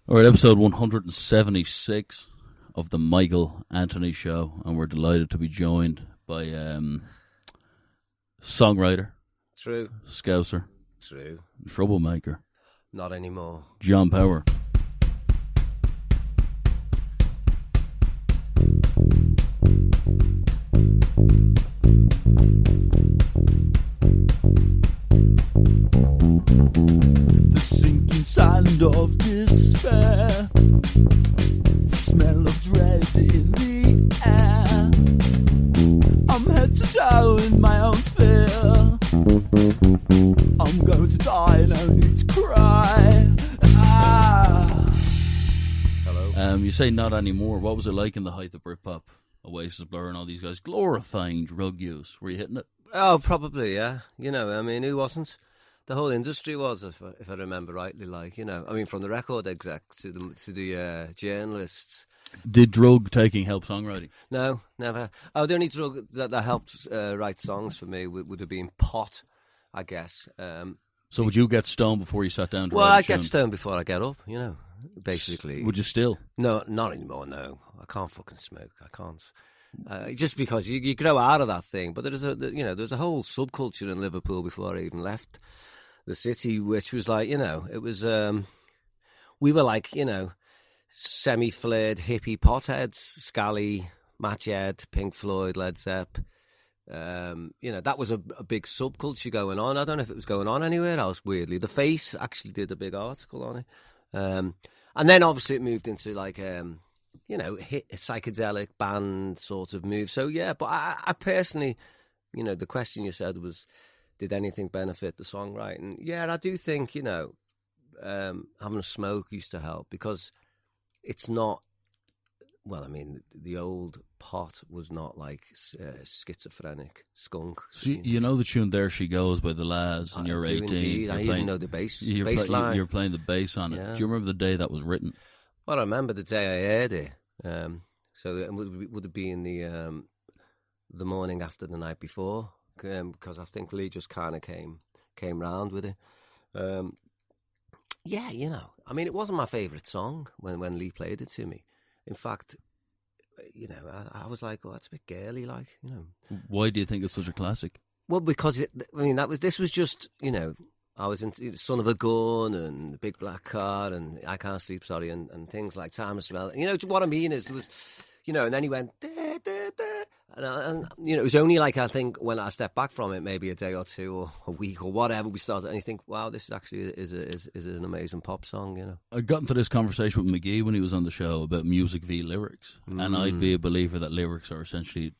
All right, episode 176 of the Michael Anthony Show, and we're delighted to be joined by songwriter, True, Scouser, true, troublemaker, not anymore. John Power. The sinking sand of despair, the smell of dread in the air. I'm head to toe in my own fear. I'm going to die, no need to cry. Hello. You say not anymore. What was it like in the height of Britpop? Oasis, Blur, and all these guys glorifying drug use. Were you hitting it? Oh, probably, yeah. You know, I mean, who wasn't? The whole industry was, if I remember rightly. Like, you know, I mean, from the record exec to the journalists. Did drug taking help songwriting? No, never. Oh, the only drug that helped write songs for me would have been pot, I guess. So would you get stoned before you sat down to Well, write a I get tune? stoned before I get up, you know, basically. Would you still? No, not anymore, no. I can't fucking smoke. I can't. Just because you grow out of that thing. But there's a whole subculture in Liverpool before I even left the city, which was like, you know, it was, we were like, you know, semi-flared hippie potheads, Scally, Matchhead, Pink Floyd, Led Zepp. You know, that was a big subculture going on. I don't know if it was going on anywhere else, weirdly. The Face actually did a big article on it. And then obviously it moved into like, you know, a psychedelic band sort of move. So, yeah, but I personally, you know, the question you said was, did anything benefit the songwriting? Yeah, I do think, you know, having a smoke used to help because it's not, well, I mean, the old pot was not like schizophrenic skunk. So you know the tune There She Goes by the Lads, and you're 18. Indeed. I even know the bass line. You're playing the bass on it. Yeah. Do you remember the day that was written? Well, I remember the day I heard it. So it would have been the morning after the night before, because I think Lee just kind of came round with it. Yeah, you know, I mean, it wasn't my favourite song when Lee played it to me. In fact, you know, I was like, oh, that's a bit girly, like, you know. Why do you think it's such a classic? Well, because this was just, you know, I was into Son of a Gun and The Big Black Car and I Can't Sleep, sorry, and things like Time of Smell. You know, what I mean is there was, you know, and then he went, da, da, da, and you know, it was only like, I think, when I stepped back from it, maybe a day or two or a week or whatever, we started, and you think, wow, this actually is an amazing pop song, you know. I got into this conversation with McGee when he was on the show about music v lyrics, and I'd be a believer that lyrics are essentially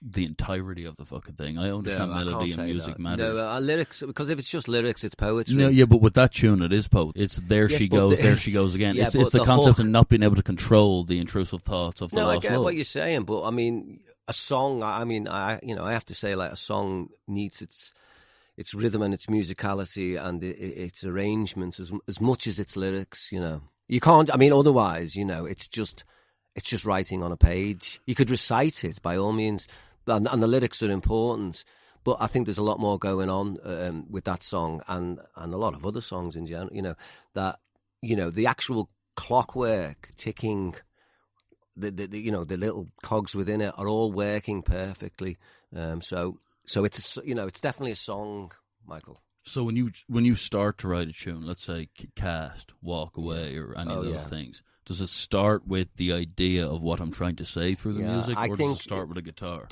the entirety of the fucking thing. I understand melody and music matters. No, lyrics, because if it's just lyrics, it's poetry. No, yeah, but with that tune, it is poetry. It's there she goes again. Yeah, it's the concept of not being able to control the intrusive thoughts of the lost love. No, I get what you're saying, but I mean, a song, I mean, I have to say, like, a song needs its rhythm and its musicality and its arrangements as much as its lyrics, you know. You can't, I mean, otherwise, you know, it's just writing on a page. You could recite it, by all means, and the lyrics are important, but I think there's a lot more going on with that song and a lot of other songs in general, you know, that, you know, the actual clockwork ticking, the you know, the little cogs within it are all working perfectly. So it's you know, it's definitely a song, Michael. So when you start to write a tune, let's say Cast, Walkaway, or any of those things, does it start with the idea of what I'm trying to say through the music, or does it start with a guitar?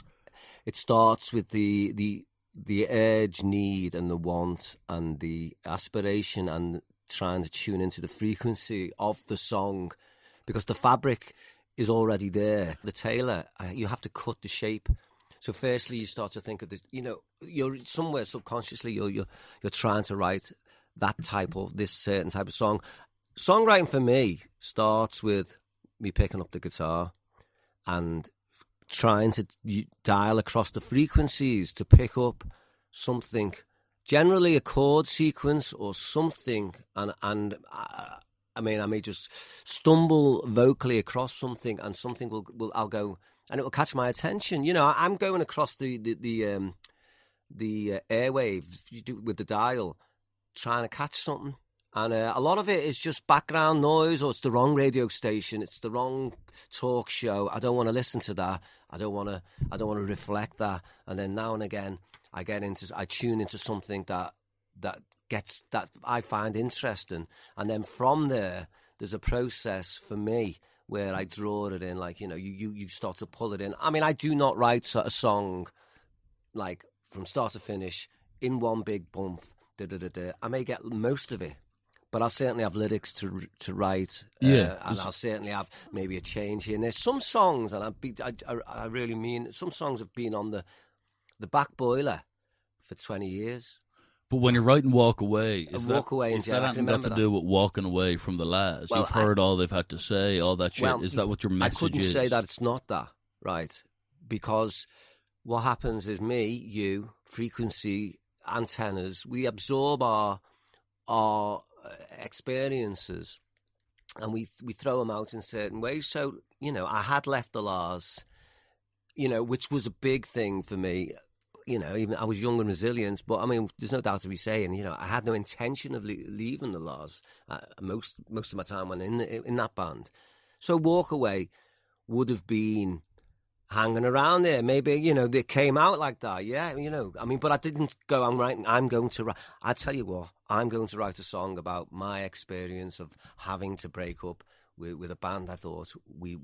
It starts with the urge, need, and the want, and the aspiration, and trying to tune into the frequency of the song, because the fabric is already there. The tailor, you have to cut the shape. So firstly, you start to think of this. You know, you're somewhere subconsciously you're trying to write this certain type of song. Songwriting for me starts with me picking up the guitar and trying to dial across the frequencies to pick up something, generally a chord sequence or something, and I mean, I may just stumble vocally across something, and something I'll go, and it will catch my attention. You know, I'm going across the airwave with the dial, trying to catch something, And a lot of it is just background noise, or it's the wrong radio station, it's the wrong talk show. I don't want to listen to that. I don't want to reflect that. And then now and again, I tune into something that I find interesting. And then from there's a process for me where I draw it in, like, you start to pull it in. I mean, I do not write a song like from start to finish in one big bump. I may get most of it, but I'll certainly have lyrics to write. And I'll certainly have maybe a change here and there. Some songs, and I really mean, some songs have been on the back boiler for 20 years. But when you're writing Walkaway, is that anything got to do with walking away from the lads? Well, you've heard all they've had to say, all that shit. Well, is that what your message is? I couldn't say that it's not that, right? Because what happens is me, you, frequency, antennas, we absorb our experiences and we throw them out in certain ways. So, I had left the Lars, which was a big thing for me. Even I was young and resilient, but I mean, there's no doubt to be saying, I had no intention of leaving the Lars. Most of my time went in that band. So Walkaway would have been hanging around there. Maybe, they came out like that. Yeah, I mean, but I didn't go, I'm going to write. I tell you what, I'm going to write a song about my experience of having to break up with a band I thought we'd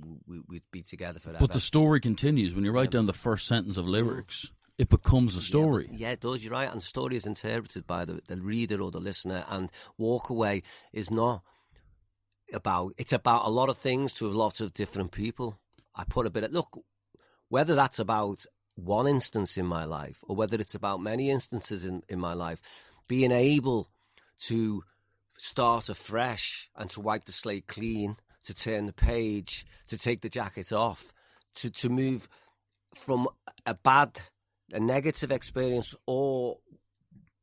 be together forever. But the story continues. When you write down the first sentence of lyrics, it becomes a story. Yeah, it does, you're right. And the story is interpreted by the reader or the listener. And Walkaway is not about, it's about a lot of things to a lot of different people. I put a bit of, look, whether that's about one instance in my life or whether it's about many instances in my life, being able to start afresh and to wipe the slate clean, to turn the page, to take the jacket off, to move from a negative experience, or,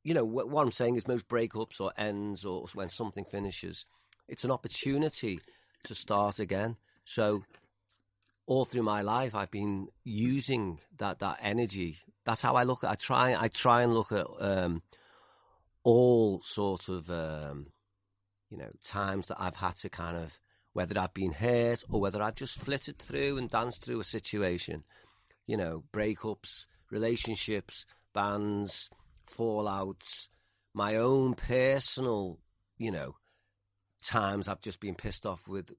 what I'm saying is most breakups or ends or when something finishes, it's an opportunity to start again. So all through my life, I've been using that energy. That's how I look at it. I try and look at all sort of, times that I've had to kind of, whether I've been hurt or whether I've just flitted through and danced through a situation, breakups, relationships, bands, fallouts, my own personal, times I've just been pissed off with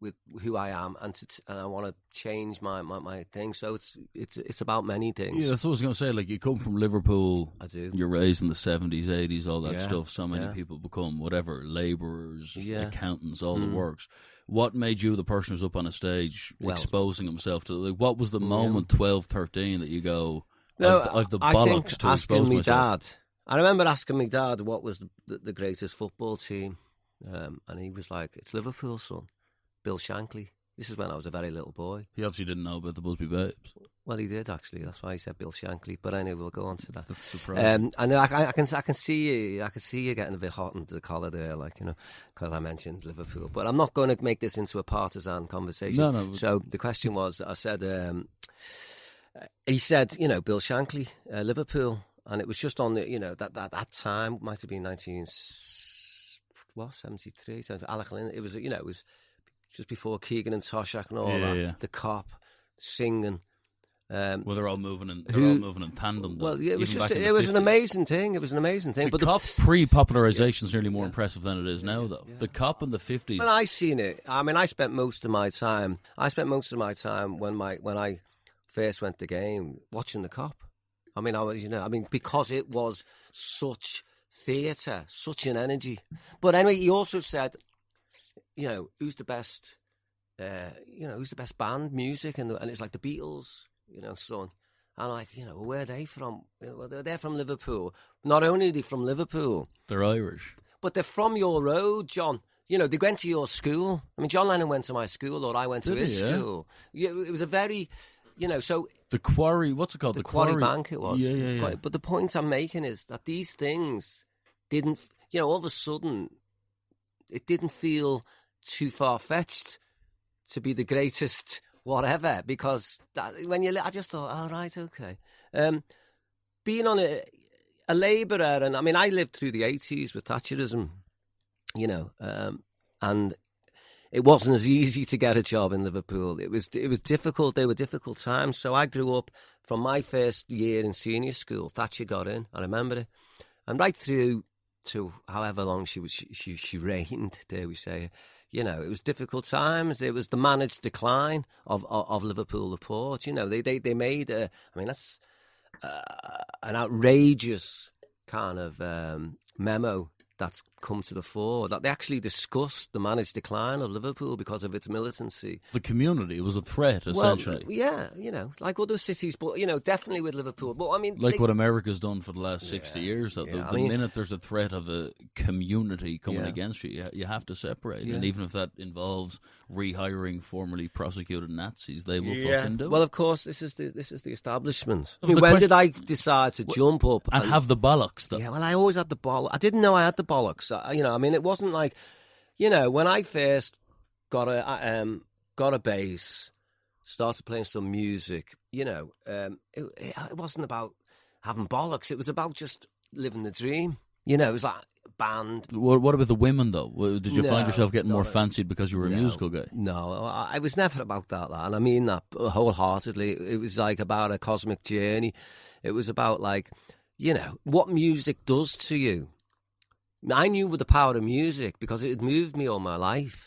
who I am, and I want to change my thing. So it's about many things. Yeah, that's what I was going to say. Like, you come from Liverpool. I do. You're raised in the 70s, 80s, all that stuff. So many people become whatever, labourers, accountants, all the works. What made you the person who's up on a stage exposing himself to? Like, what was the moment, 12, 13, that you go, I've the bollocks to expose myself? Dad. I remember asking my dad what was the greatest football team. And he was like, it's Liverpool, son. Bill Shankly. This is when I was a very little boy. He obviously didn't know about the Busby Babes. Well, he did, actually. That's why he said Bill Shankly. But anyway, we'll go on to that. And I can see you getting a bit hot under the collar there, because I mentioned Liverpool. But I'm not going to make this into a partisan conversation. No. So the question was, I said, he said, Bill Shankly, Liverpool. And it was just on the, that time, might have been 73, it was, it was just before Keegan and Toshak and all that. Yeah. The Cop singing. Well, they're all moving in tandem. Well, yeah, it was an amazing thing. It was an amazing thing. The Cop pre-popularisation is nearly more impressive than it is now, though. Yeah. The Cop in the 50s. Well, I seen it. I mean, I spent most of my time when I first went to the game watching the Cop. I mean, because it was such theatre, such an energy. But anyway, he also said, who's the best, who's the best band, music, and it's like the Beatles, son. And like, where are they from? Well, they're from Liverpool. Not only are they from Liverpool, they're Irish, but they're from your road, John. They went to your school. I mean, John Lennon went to my school, or I went to his school. Yeah, it was a very, so the Quarry. What's it called? The Quarry Bank. It was. Yeah. But the point I'm making is that these things didn't, all of a sudden, it didn't feel too far-fetched to be the greatest whatever, because I just thought, oh, right, okay. Being on a labourer, and I mean, I lived through the 80s with Thatcherism, you know, and it wasn't as easy to get a job in Liverpool. It was difficult. They were difficult times. So I grew up from my first year in senior school. Thatcher got in. I remember it, and right through to however long she reigned, dare we say, you know, it was difficult times. It was the managed decline of Liverpool, the port. You know, they made that's an outrageous kind of memo that's come to the fore, that they actually discussed the managed decline of Liverpool because of its militancy. The community was a threat, essentially. Well, yeah, you know, like other cities, but, you know, definitely with Liverpool. But I mean, like what America's done for the last 60 years. That the minute there's a threat of a community coming against you, you have to separate. And even if that involves rehiring formerly prosecuted Nazis, they will fucking do it. Well, of course, this is the establishment. I mean, when did I decide to jump up and have the bollocks? Though? Yeah, well, I always had the bollocks. I didn't know I had the bollocks. You know, I mean, it wasn't like, you know, when I first got a bass, started playing some music, you know, it wasn't about having bollocks. It was about just living the dream. You know, it was like a band. What about the women, though? Did you find yourself getting more fancied because you were a musical guy? No, I was never about that, and I mean that wholeheartedly. It was like about a cosmic journey. It was about, like, you know, what music does to you. I knew the power of music because it had moved me all my life.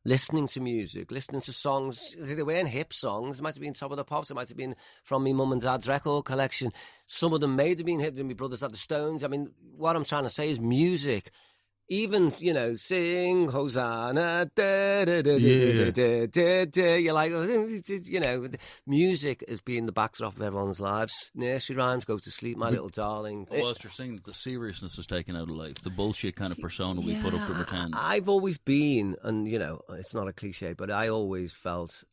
Listening to music, listening to songs. They weren't hip songs. It might have been Top of the Pops. It might have been from my mum and dad's record collection. Some of them may have been hip. My brothers had the Stones. I mean, what I'm trying to say is music. Even, you know, sing Hosanna, da, da, da, da, da, da, da. You're like, you know, music has been the backdrop of everyone's lives. Nursery rhymes, go to sleep, my little darling. Whilst you're saying that the seriousness is taken out of life, the bullshit kind of persona we put up to pretend. I've always been, and, you know, it's not a cliche, but I always felt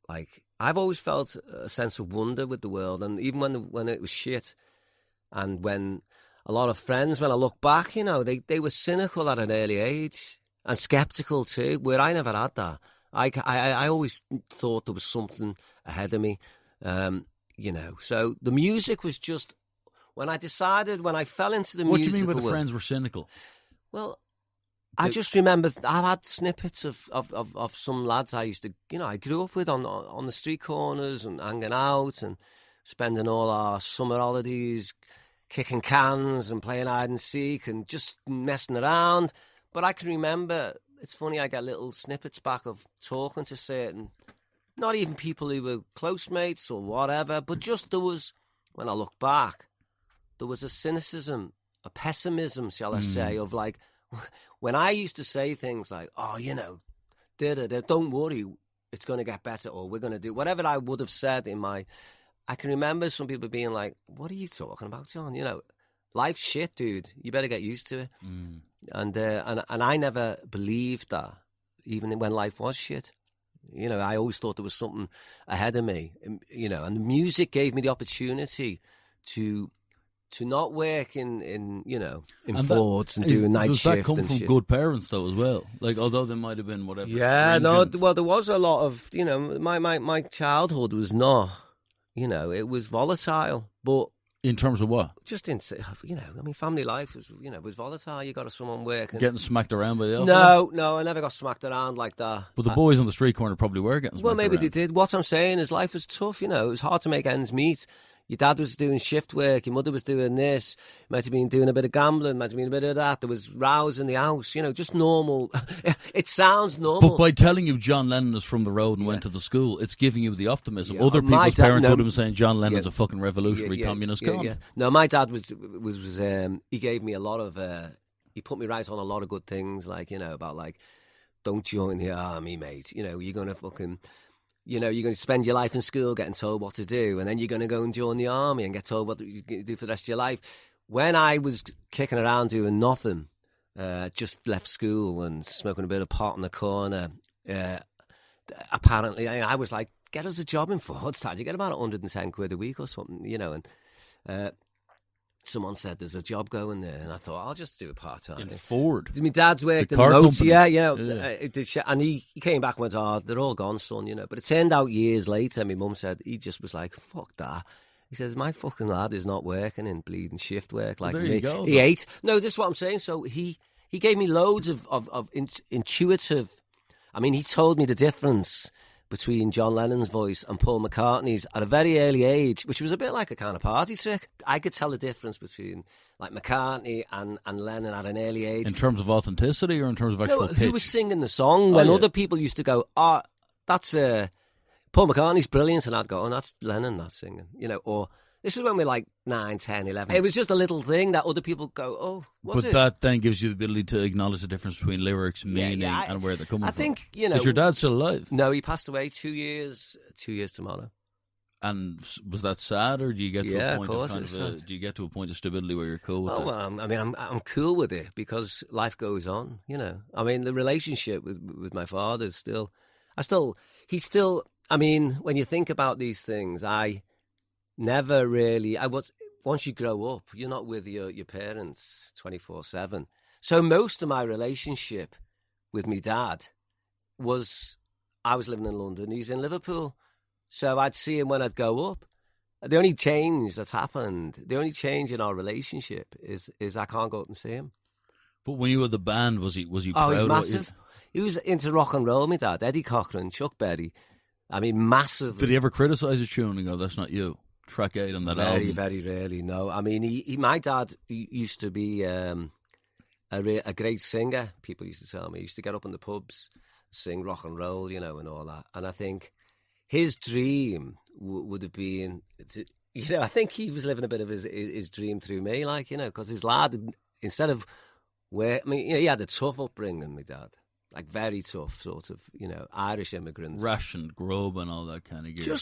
like, I've always felt a sense of wonder with the world. And even when it was shit, and when a lot of friends, when I look back, you know, they were cynical at an early age and sceptical too, where I never had that. I always thought there was something ahead of me, you know. So the music was just, when I fell into the music. What do you mean by the friends were cynical? Well, I just remember I've had snippets of some lads I used to, you know, I grew up with on the street corners and hanging out and spending all our summer holidays kicking cans and playing hide and seek and just messing around. But I can remember, it's funny, I get little snippets back of talking to certain, not even people who were close mates or whatever, but just there was, when I look back, there was a cynicism, a pessimism, shall I say, of like, when I used to say things like, oh, you know, don't worry, it's going to get better, or we're going to do whatever I would have said in my... I can remember some people being like, what are you talking about, John? You know, life's shit, dude. You better get used to it. And I never believed that, even when life was shit. You know, I always thought there was something ahead of me, you know, and the music gave me the opportunity to not work in you know, in Fords and doing night shift and shit. Does that come from good parents, though, as well? Like, although there might have been whatever. Yeah, no, well, there was a lot of, you know, my childhood was not... You know, it was volatile, but... In terms of what? Just in, you know, I mean, family life was, you know, was volatile. You got someone working. Getting smacked around by the alpha? No, I never got smacked around like that. But the boys on the street corner probably were getting smacked around. Well, maybe they did. What I'm saying is life was tough, you know. It was hard to make ends meet. Your dad was doing shift work. Your mother was doing this. Might have been doing a bit of gambling. Might have been a bit of that. There was rows in the house. You know, just normal. It sounds normal. But by telling you John Lennon is from the road and went to the school, it's giving you the optimism. Other people's parents would have been saying John Lennon's a fucking revolutionary communist con. Yeah. No, my dad was he gave me a lot of... he put me right on a lot of good things, like, you know, about, like, don't join the army, mate. You know, you're going to fucking... You know, you're going to spend your life in school getting told what to do, and then you're going to go and join the army and get told what you're going to do for the rest of your life. When I was kicking around doing nothing, just left school and smoking a bit of pot in the corner, apparently I was like, get us a job in Fords, Dad. You get about 110 quid a week or something, you know, and... someone said there's a job going there, and I thought I'll just do it part-time. In Ford? My dad's worked in motor, and he came back and went, oh, they're all gone, son, you know. But it turned out years later, my mum said, he just was like, fuck that. He says, my fucking lad is not working in bleeding shift work like me. You go, he ate. No, this is what I'm saying. So he he gave me loads of intuitive. I mean, he told me the difference between John Lennon's voice and Paul McCartney's at a very early age, which was a bit like a kind of party trick. I could tell the difference between like McCartney and Lennon at an early age. In terms of authenticity or in terms of actual pitch? Who was singing the song when other people used to go, oh, that's Paul McCartney's brilliant, and I'd go, oh, that's Lennon that's singing, or this is when we're like 9, 10, 11. It was just a little thing that other people go, oh, what's it? But that then gives you the ability to acknowledge the difference between lyrics, meaning, and where they're coming from. I think, Is your dad still alive? No, he passed away 2 years tomorrow. And was that sad, or do you get to a point of do you get to a point of stability where you're cool with it? Well, I mean, I'm cool with it because life goes on, I mean, the relationship with my father is he's still, I mean, when you think about these things, once you grow up, you're not with your parents 24/7. So most of my relationship with my dad was, I was living in London, he's in Liverpool. So I'd see him when I'd go up. The only change that's happened, the only change in our relationship is I can't go up and see him. But when you were the band, was he proud? Oh, he's massive. He was into rock and roll, my dad. Eddie Cochran, Chuck Berry. I mean, massive. Did he ever criticise his tune and go, that's not you? Track 8 on that album? Very, very rarely, no. I mean, my dad used to be a great singer, people used to tell me. He used to get up in the pubs, sing rock and roll, and all that. And I think his dream would have been, I think he was living a bit of his dream through me, because his lad, instead of he had a tough upbringing, my dad. Like very tough, sort of, Irish immigrants. Ration, grub and all that kind of gear.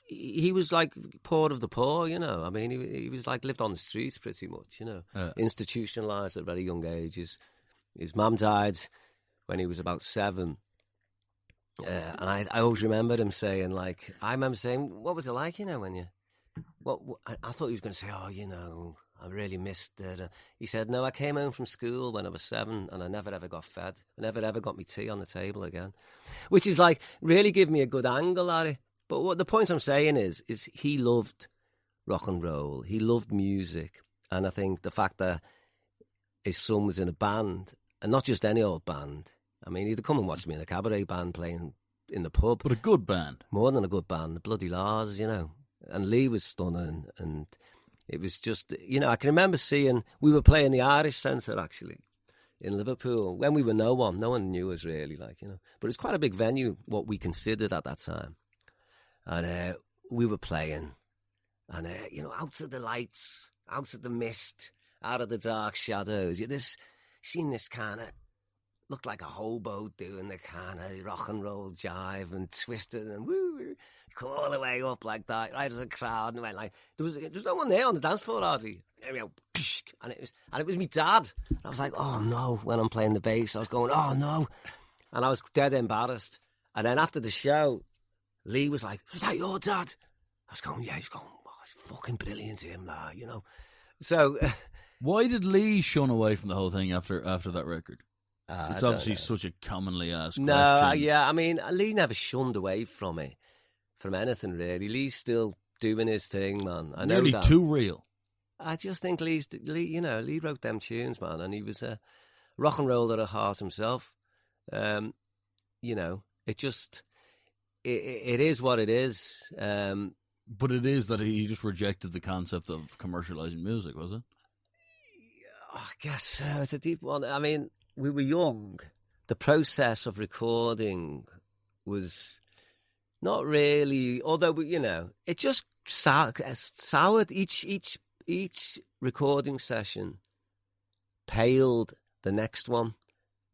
He was like poor of the poor, I mean, he was like lived on the streets pretty much, institutionalised at a very young age. His mum died when he was about 7. And I always remember him saying, what was it like, when you... I thought he was going to say, I really missed it. He said, no, I came home from school when I was 7 and I never ever got fed. I never ever got me tea on the table again. Which is really give me a good angle at it. But what the point I'm saying is he loved rock and roll. He loved music. And I think the fact that his son was in a band, and not just any old band. I mean, he'd come and watch me in a cabaret band playing in the pub. But a good band. More than a good band. The Bloody Lars, And Lee was stunning, and it was just, I can remember we were playing the Irish Centre, actually, in Liverpool, when we were no one knew us really, but it's quite a big venue, what we considered at that time. And we were playing, and, out of the lights, out of the mist, out of the dark shadows, seen this kind of, looked like a hobo doing the kind of rock and roll jive and twisted and woo, come all the way up like that, right as a crowd, and went there was no one there on the dance floor hardly, and it was me dad. I was like, oh no, when I'm playing the bass, I was going, oh no, and I was dead embarrassed. And then after the show, Lee was like, was that your dad? I was going, yeah. He's going, oh, it's fucking brilliant, him, So, why did Lee shun away from the whole thing after that record? It's obviously such a commonly asked question. No, yeah, I mean, Lee never shunned away from it, from anything really. Lee's still doing his thing, man. I know Nearly that. too real. I just think Lee wrote them tunes, man, and he was a rock and roller at heart himself. It is what it is. But it is that he just rejected the concept of commercialising music, was it? I guess so. It's a deep one. I mean, we were young. The process of recording was not really, although, it just soured. Each recording session paled the next one.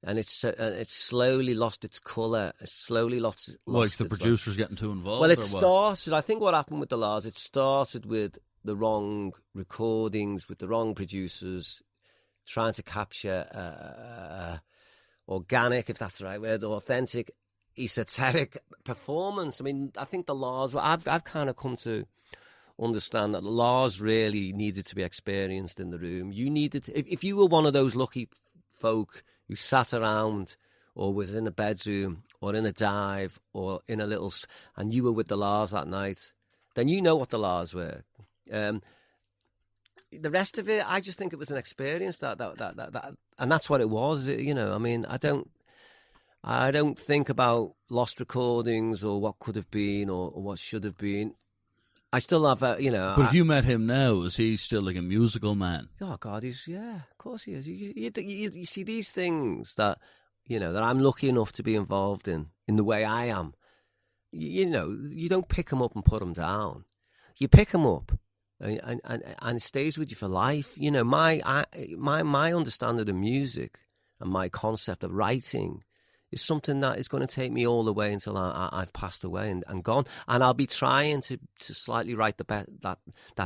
And it's slowly lost its colour. It slowly lost like the producers getting too involved? Well, it started, I think what happened with the Lars, it started with the wrong recordings, with the wrong producers, trying to capture organic, if that's the right word, authentic, esoteric performance. I mean, I think the Lars, I've kind of come to understand that the Lars really needed to be experienced in the room. You needed, if you were one of those lucky folk who sat around or was in a bedroom or in a dive or in a little, and you were with the Lars that night, then you know what the Lars were. the rest of it, I just think it was an experience that, and that's what it was. You know, I mean, I don't think about lost recordings or what could have been or what should have been. I still have, you know. But if you met him now, is he still like a musical man? Oh God, of course he is. You see these things that, you know, that I'm lucky enough to be involved in the way I am. You know, you don't pick them up and put them down. You pick them up, and it stays with you for life. You know, my understanding of music and my concept of writing is something that is going to take me all the way until I've passed away and gone. And I'll be trying to slightly write that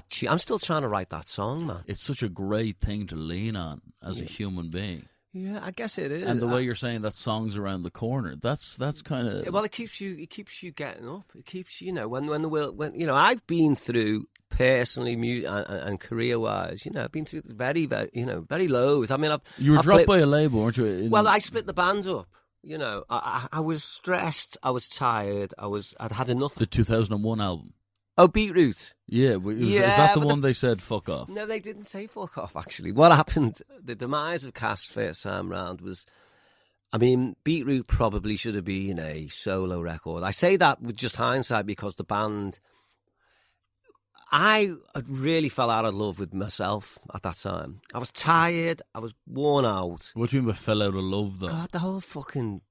tune. I'm still trying to write that song, man. It's such a great thing to lean on as a human being. Yeah, I guess it is. And the way you're saying that song's around the corner, that's kind of... Well, it keeps you getting up. It keeps, you know, when you know, I've been through personally and career-wise, you know, I've been through very, very, you know, very lows. I mean, you were dropped by a label, weren't you? Well, I split the band up. You know, I was stressed. I was tired. I'd had enough. The 2001 album. Oh, Beetroot. Yeah, is that the one they said fuck off? No, they didn't say fuck off, actually. What happened, the demise of Cass first time round was, I mean, Beetroot probably should have been a solo record. I say that with just hindsight because the band, I really fell out of love with myself at that time. I was tired. I was worn out. What do you mean by fell out of love, though? God, the whole fucking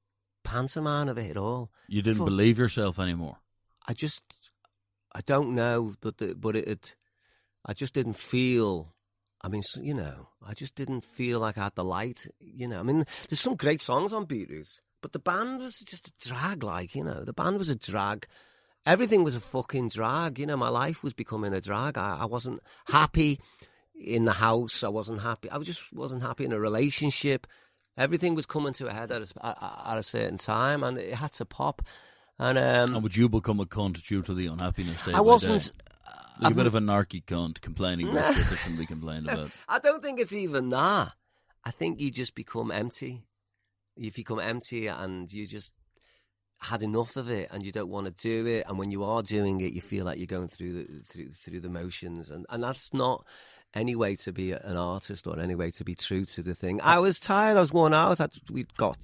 pantomime of it all. You didn't believe yourself anymore? I don't know, but I just didn't feel, I mean, you know, I just didn't feel like I had the light, you know. I mean, there's some great songs on Beetroot, but the band was just a drag, like, you know. The band was a drag. Everything was a fucking drag, you know. My life was becoming a drag. I wasn't happy in the house. I wasn't happy. I just wasn't happy in a relationship. Everything was coming to a head at a certain time, and it had to pop. And would you become a cunt due to the unhappiness day? I wasn't. Like a bit of a narky cunt complaining about shit that shouldn't be complained about. I don't think it's even that. I think you just become empty. You become empty and you just had enough of it and you don't want to do it. And when you are doing it, you feel like you're going through the motions. And that's not any way to be an artist or any way to be true to the thing. I was tired. I was worn out. We'd got,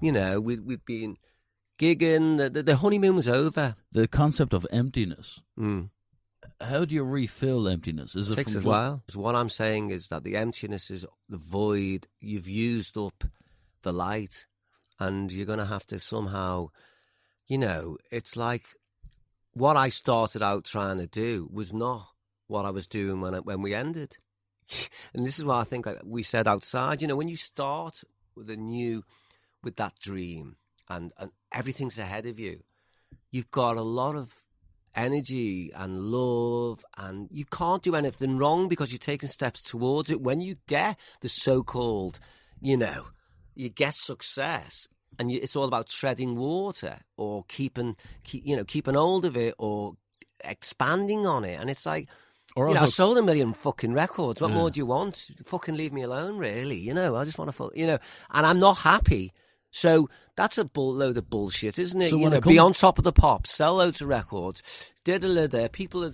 you know, we'd been gigging. The honeymoon was over. The concept of emptiness. How do you refill emptiness? It takes a while. What I'm saying is that the emptiness is the void. You've used up the light, and you're going to have to somehow, you know, it's like what I started out trying to do was not what I was doing when we ended. And this is what I think we said outside. You know, when you start with that dream, and everything's ahead of you, you've got a lot of energy and love, and you can't do anything wrong because you're taking steps towards it. When you get the so-called, you know, you get success, and it's all about treading water or keeping hold of it or expanding on it. And it's like, I sold 1 million fucking records. What more do you want? Fucking leave me alone, really. You know, I just want to, you know, and I'm not happy. So that's a load of bullshit, isn't it? So be on top of the pops, sell loads of records, people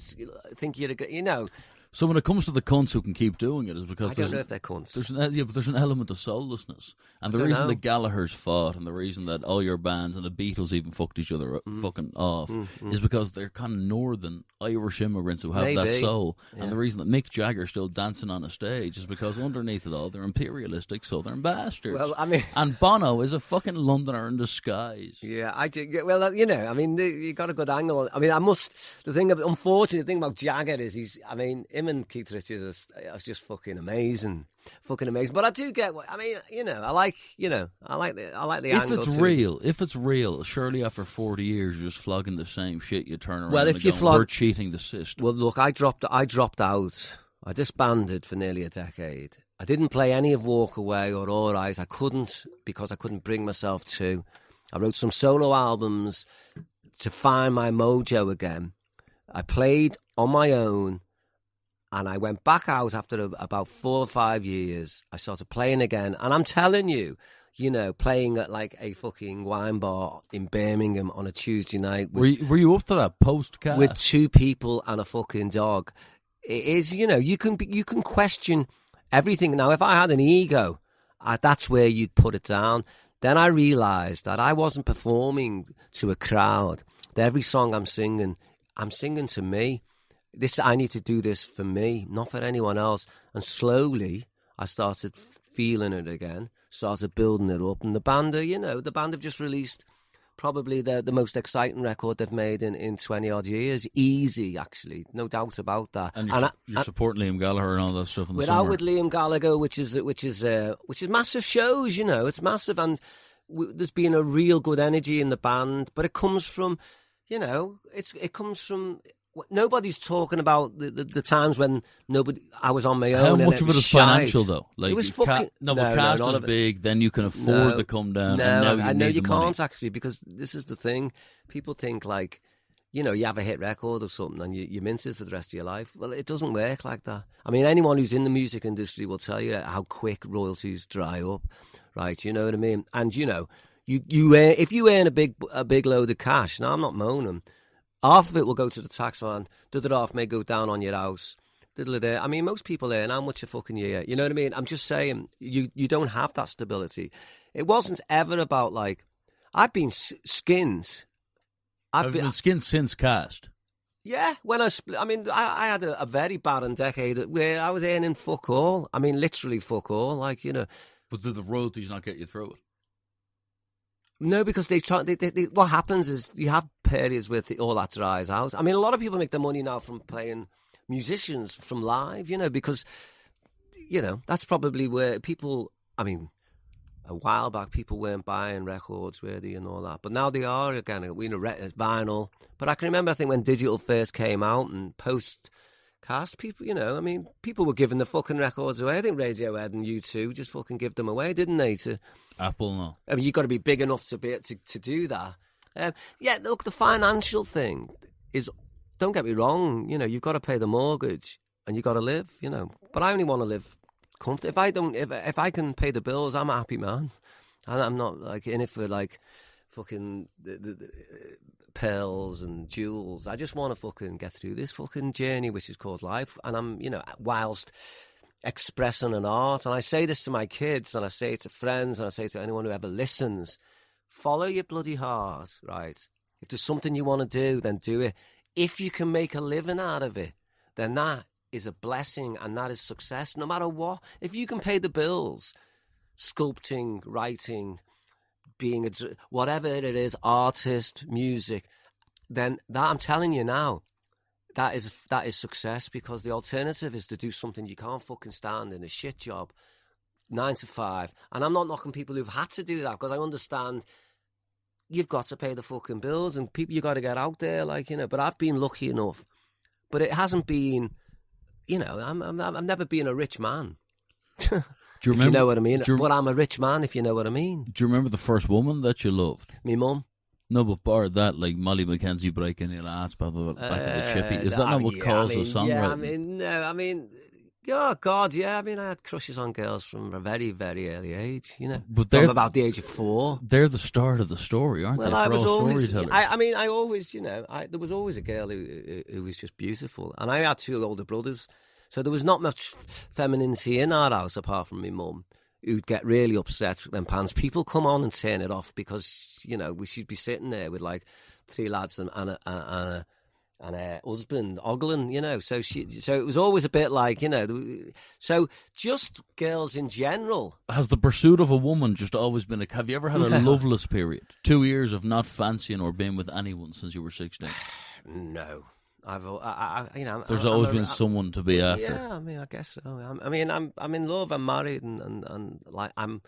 think you're you know. So when it comes to the cunts who can keep doing it, is because I don't know if they're cunts. There's an element of soullessness, and the reason the Gallaghers fought, and the reason that all your bands and the Beatles even fucked each other fucking off, is because they're kind of northern Irish immigrants who have that soul. Yeah. And the reason that Mick Jagger's still dancing on a stage is because underneath it all, they're imperialistic southern bastards. Well, I mean, and Bono is a fucking Londoner in disguise. Yeah, I do. Well, you know, I mean, you got a good angle. I mean, unfortunate thing about Jagger is him and Keith Richards are just fucking amazing. But I do get what I mean. You know, I like the angle. If it's real, surely after 40 years, you're just flogging the same shit. You turn around. Well, we're cheating the system. Well, look, I dropped out. I disbanded for nearly a decade. I didn't play any of Walkaway or All Right. I couldn't because I couldn't bring myself to. I wrote some solo albums to find my mojo again. I played on my own. And I went back out after about 4 or 5 years. I started playing again. And I'm telling you, you know, playing at like a fucking wine bar in Birmingham on a Tuesday night. Were you up to that post-cast? With 2 people and a fucking dog. it is, you know, you can question everything. Now, if I had an ego, that's where you'd put it down. Then I realised that I wasn't performing to a crowd. That every song I'm singing to me. I need to do this for me, not for anyone else. And slowly, I started feeling it again, started building it up. And the band have just released probably the most exciting record they've made in 20-odd years. Easy, actually, no doubt about that. And you're supporting Liam Gallagher and all that stuff in the without summer. With Liam Gallagher, which is massive shows, you know, it's massive. And there's been a real good energy in the band, but it comes from, you know, it comes from... Nobody's talking about the times when I was on my own. How much of it is financial, though? Like, it was fucking... but cast is big, then you can afford to come down. I know you can't, actually, because this is the thing. People think, like, you know, you have a hit record or something and you mince it for the rest of your life. Well, it doesn't work like that. I mean, anyone who's in the music industry will tell you how quick royalties dry up, right? You know what I mean? And, you know, if you earn a big load of cash, now I'm not moaning, half of it will go to the tax man. The other half may go down on your house. I mean, most people earn how much a fucking year? You know what I mean? I'm just saying, you don't have that stability. It wasn't ever about, like, I've been skinned. I've been skinned since cast. Yeah, when I had a very barren decade where I was earning fuck all. I mean, literally fuck all, like, you know. But did the royalties not get you through it? No, because what happens is you have periods where all that dries out. I mean, a lot of people make their money now from playing musicians from live, you know, because, you know, that's probably where people, I mean, a while back people weren't buying records, were they, and all that. But now they are again, you know, vinyl. But I can remember, I think, when digital first came out and post-cast, people, you know, I mean, people were giving the fucking records away. I think Radiohead and U2 just fucking give them away, didn't they, to... Apple, no. I mean, you've got to be big enough to do that. Yeah, look, the financial thing is, don't get me wrong, you know, you've got to pay the mortgage and you've got to live, you know. But I only want to live comfortably. If I can pay the bills, I'm a happy man. And I'm not, like, in it for, like, fucking the pearls and jewels. I just want to fucking get through this fucking journey, which is called life. And I'm, you know, whilst expressing an art, and I say this to my kids, and I say it to friends, and I say it to anyone who ever listens, follow your bloody heart, right? If there's something you want to do, then do it. If you can make a living out of it, then that is a blessing, and that is success, no matter what. If you can pay the bills, sculpting, writing, being whatever it is, artist, music, then that, I'm telling you now, that is success, because the alternative is to do something you can't fucking stand in a shit job, 9 to 5. And I'm not knocking people who've had to do that, because I understand you've got to pay the fucking bills and people, you got to get out there, like, you know. But I've been lucky enough, but it hasn't been, you know, I've never been a rich man. Do you remember, if you know what I mean? But I'm a rich man, if you know what I mean. Do you remember the first woman that you loved? Me mum. No, but bar that, like Molly McKenzie breaking your ass back of the chippy. Is that not what calls a songwriting? Yeah, I mean, oh God, yeah. I mean, I had crushes on girls from a very, very early age, you know. But from about the age of 4. They're the start of the story, aren't they? I was always, I always, you know, there was always a girl who was just beautiful. And I had 2 older brothers, so there was not much femininity in our house apart from my mum, who'd get really upset when people come on and turn it off, because, you know, she'd be sitting there with, like, 3 lads and a husband ogling, you know. So it was always a bit like, you know. So just girls in general. Has the pursuit of a woman just always been have you ever had a loveless period? 2 years of not fancying or being with anyone since you were 16? No. You know, there's always been someone to be after. Yeah, I mean, I guess so. I mean, I'm in love. I'm married, and like I'm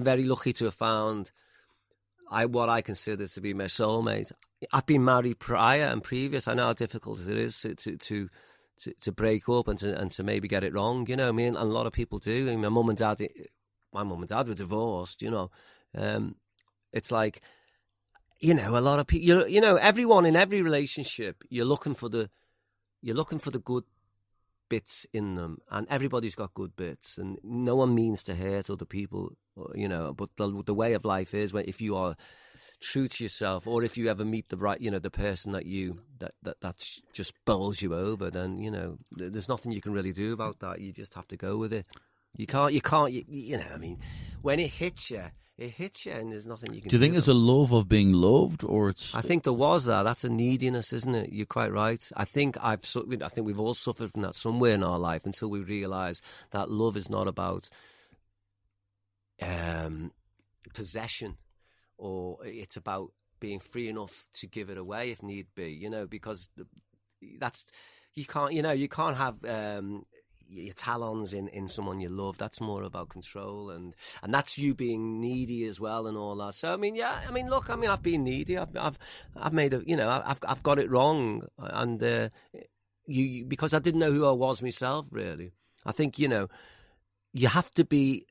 very lucky to have found what I consider to be my soulmate. I've been married prior and previous. I know how difficult it is to break up and to maybe get it wrong. You know, I mean, and a lot of people do. I mean, my mum and dad were divorced. You know, it's like, you know, a lot of people, you know, everyone in every relationship, you're looking for the good bits in them, and everybody's got good bits, and no one means to hurt other people, you know. But the way of life is, if you are true to yourself, or if you ever meet the right, the person that's just bowls you over, then there's nothing you can really do about that. You just have to go with it. You can't. I mean, when it hits you, and there's nothing you can do. Do you think it's a love of being loved, or it's? I think there was that. That's a neediness, isn't it? You're quite right. I think we've all suffered from that somewhere in our life until we realise that love is not about possession, or it's about being free enough to give it away if need be. Because you can't have your talons in someone you love. That's more about control, and that's you being needy as well, and all that. So look, I've been needy. I've made I've got it wrong, and because I didn't know who I was myself. Really, I think you have to be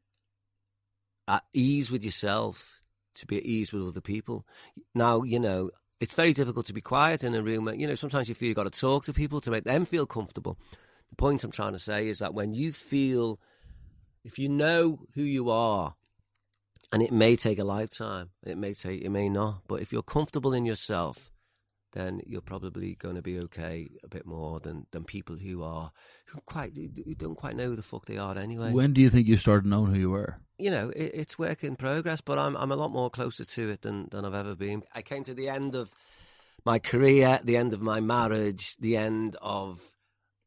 at ease with yourself to be at ease with other people. Now, it's very difficult to be quiet in a room. Sometimes you feel you've got to talk to people to make them feel comfortable. The point I'm trying to say is that when you feel, if you know who you are, and it may take a lifetime, it may not, but if you're comfortable in yourself, then you're probably going to be okay a bit more than people who don't quite know who the fuck they are anyway. When do you think you started knowing who you were? It's work in progress, but I'm a lot more closer to it than I've ever been. I came to the end of my career, the end of my marriage, the end of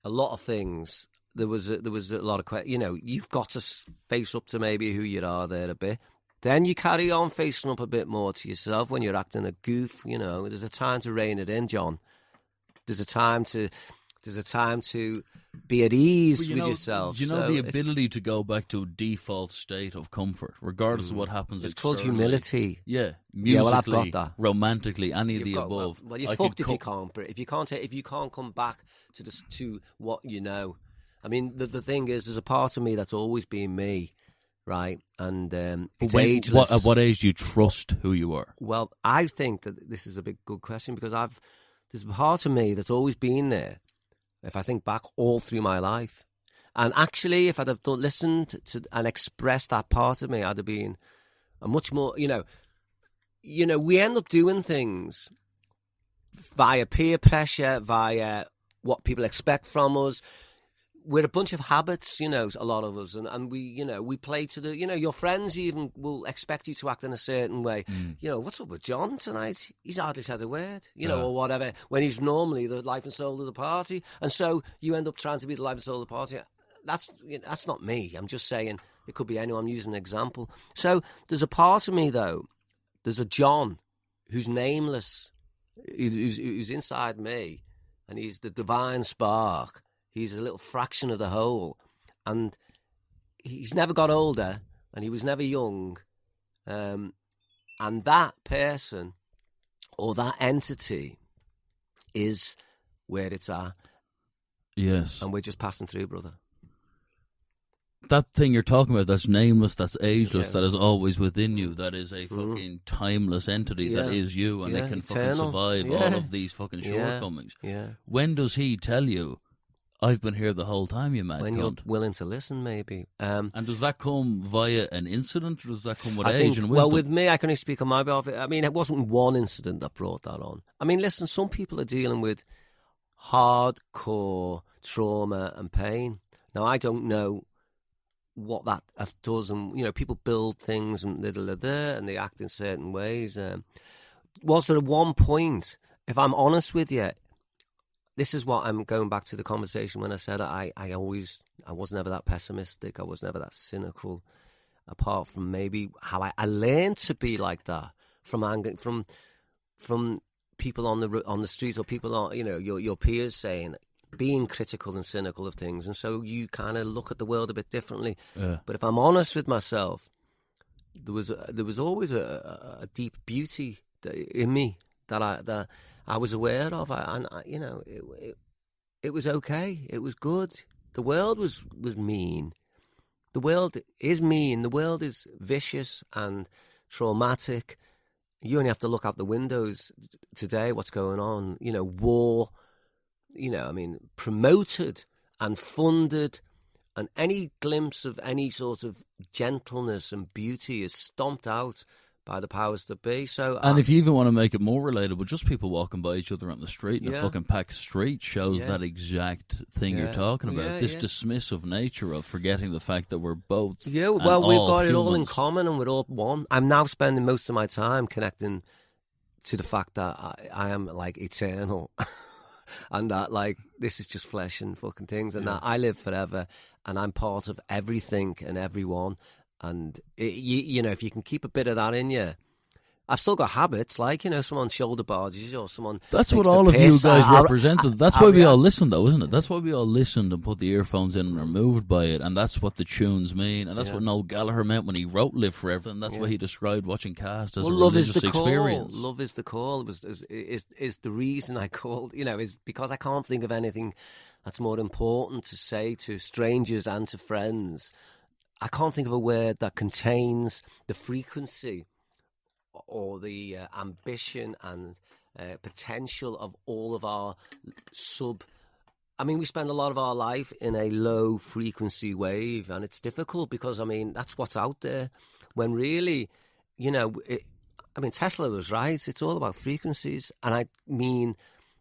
a lot of things. There was a lot of questions. You've got to face up to maybe who you are there a bit. Then you carry on facing up a bit more to yourself when you're acting a goof. There's a time to rein it in, John. There's a time to be at ease with yourself. The ability to go back to a default state of comfort, regardless of what happens. It's called humility. Yeah, musically, I've got that. Romantically, any of the above. Well, you're fucked if you can't. But if you can't come back to what you know. I mean, the thing is, there's a part of me that's always been me. Right, and it's ageless. At what age do you trust who you are? Well, I think that this is a good question, because there's a part of me that's always been there. If I think back all through my life, and actually, if I'd have listened to and expressed that part of me, I'd have been a much more. We end up doing things via peer pressure, via what people expect from us. We're a bunch of habits, a lot of us, and we play to the, your friends even will expect you to act in a certain way. What's up with John tonight? He's hardly said a word, or whatever, when he's normally the life and soul of the party. And so you end up trying to be the life and soul of the party. That's not me. I'm just saying it could be anyone. I'm using an example. So there's a part of me, though, there's a John who's nameless, who's inside me, and he's the divine spark. He's a little fraction of the whole, and he's never got older, and he was never young. And that person or that entity is where it's at. Yes. And we're just passing through, brother. That thing you're talking about, that's nameless, that's ageless, that is always within you, that is a fucking timeless entity, that is you, and they can fucking survive all of these fucking shortcomings. Yeah. When does he tell you, I've been here the whole time, you mad When cunt? you're willing to listen, maybe. And does that come via an incident, or does that come with age and wisdom? Well, with me, I can only speak on my behalf. I mean, it wasn't one incident that brought that on. I mean, listen, some people are dealing with hardcore trauma and pain. Now, I don't know what that does, and people build things and and they act in certain ways. Was there one point, if I'm honest with you, this is what I'm going back to the conversation when I said I was never that pessimistic, I was never that cynical, apart from maybe how I learned to be like that from people on the streets, or people on your peers saying, being critical and cynical of things, and so you kind of look at the world a bit differently. But if I'm honest with myself, there was always a deep beauty in me that I was aware of, it was okay. It was good. The world was mean. The world is mean. The world is vicious and traumatic. You only have to look out the windows today. What's going on? War. Promoted and funded, and any glimpse of any sort of gentleness and beauty is stomped out by the powers that be. So, and if you even want to make it more relatable, just people walking by each other on the street in a fucking packed street shows that exact thing you're talking about. This dismissive nature of forgetting the fact that we're both. Yeah, well, we've got it all in humans. common, and we're all one. I'm now spending most of my time connecting to the fact that I am like eternal, and that like this is just flesh and fucking things, and that I live forever, and I'm part of everything and everyone. And, you know, if you can keep a bit of that in you, I've still got habits, like, you know, someone shoulder barges or someone. That's what all of you guys represented. That's why we all listened, though, isn't it? That's why we all listened and put the earphones in and are moved by it. And that's what the tunes mean. And that's what Noel Gallagher meant when he wrote Live Forever. And that's why he described watching Cast as a religious experience. Love is the call. Is the reason I called, you know, is because I can't think of anything that's more important to say to strangers and to friends. I can't think of a word that contains the frequency or the ambition and potential of all of our I mean, we spend a lot of our life in a low frequency wave, and it's difficult because, I mean, that's what's out there. When really, you know, I mean, Tesla was right. It's all about frequencies. And I mean,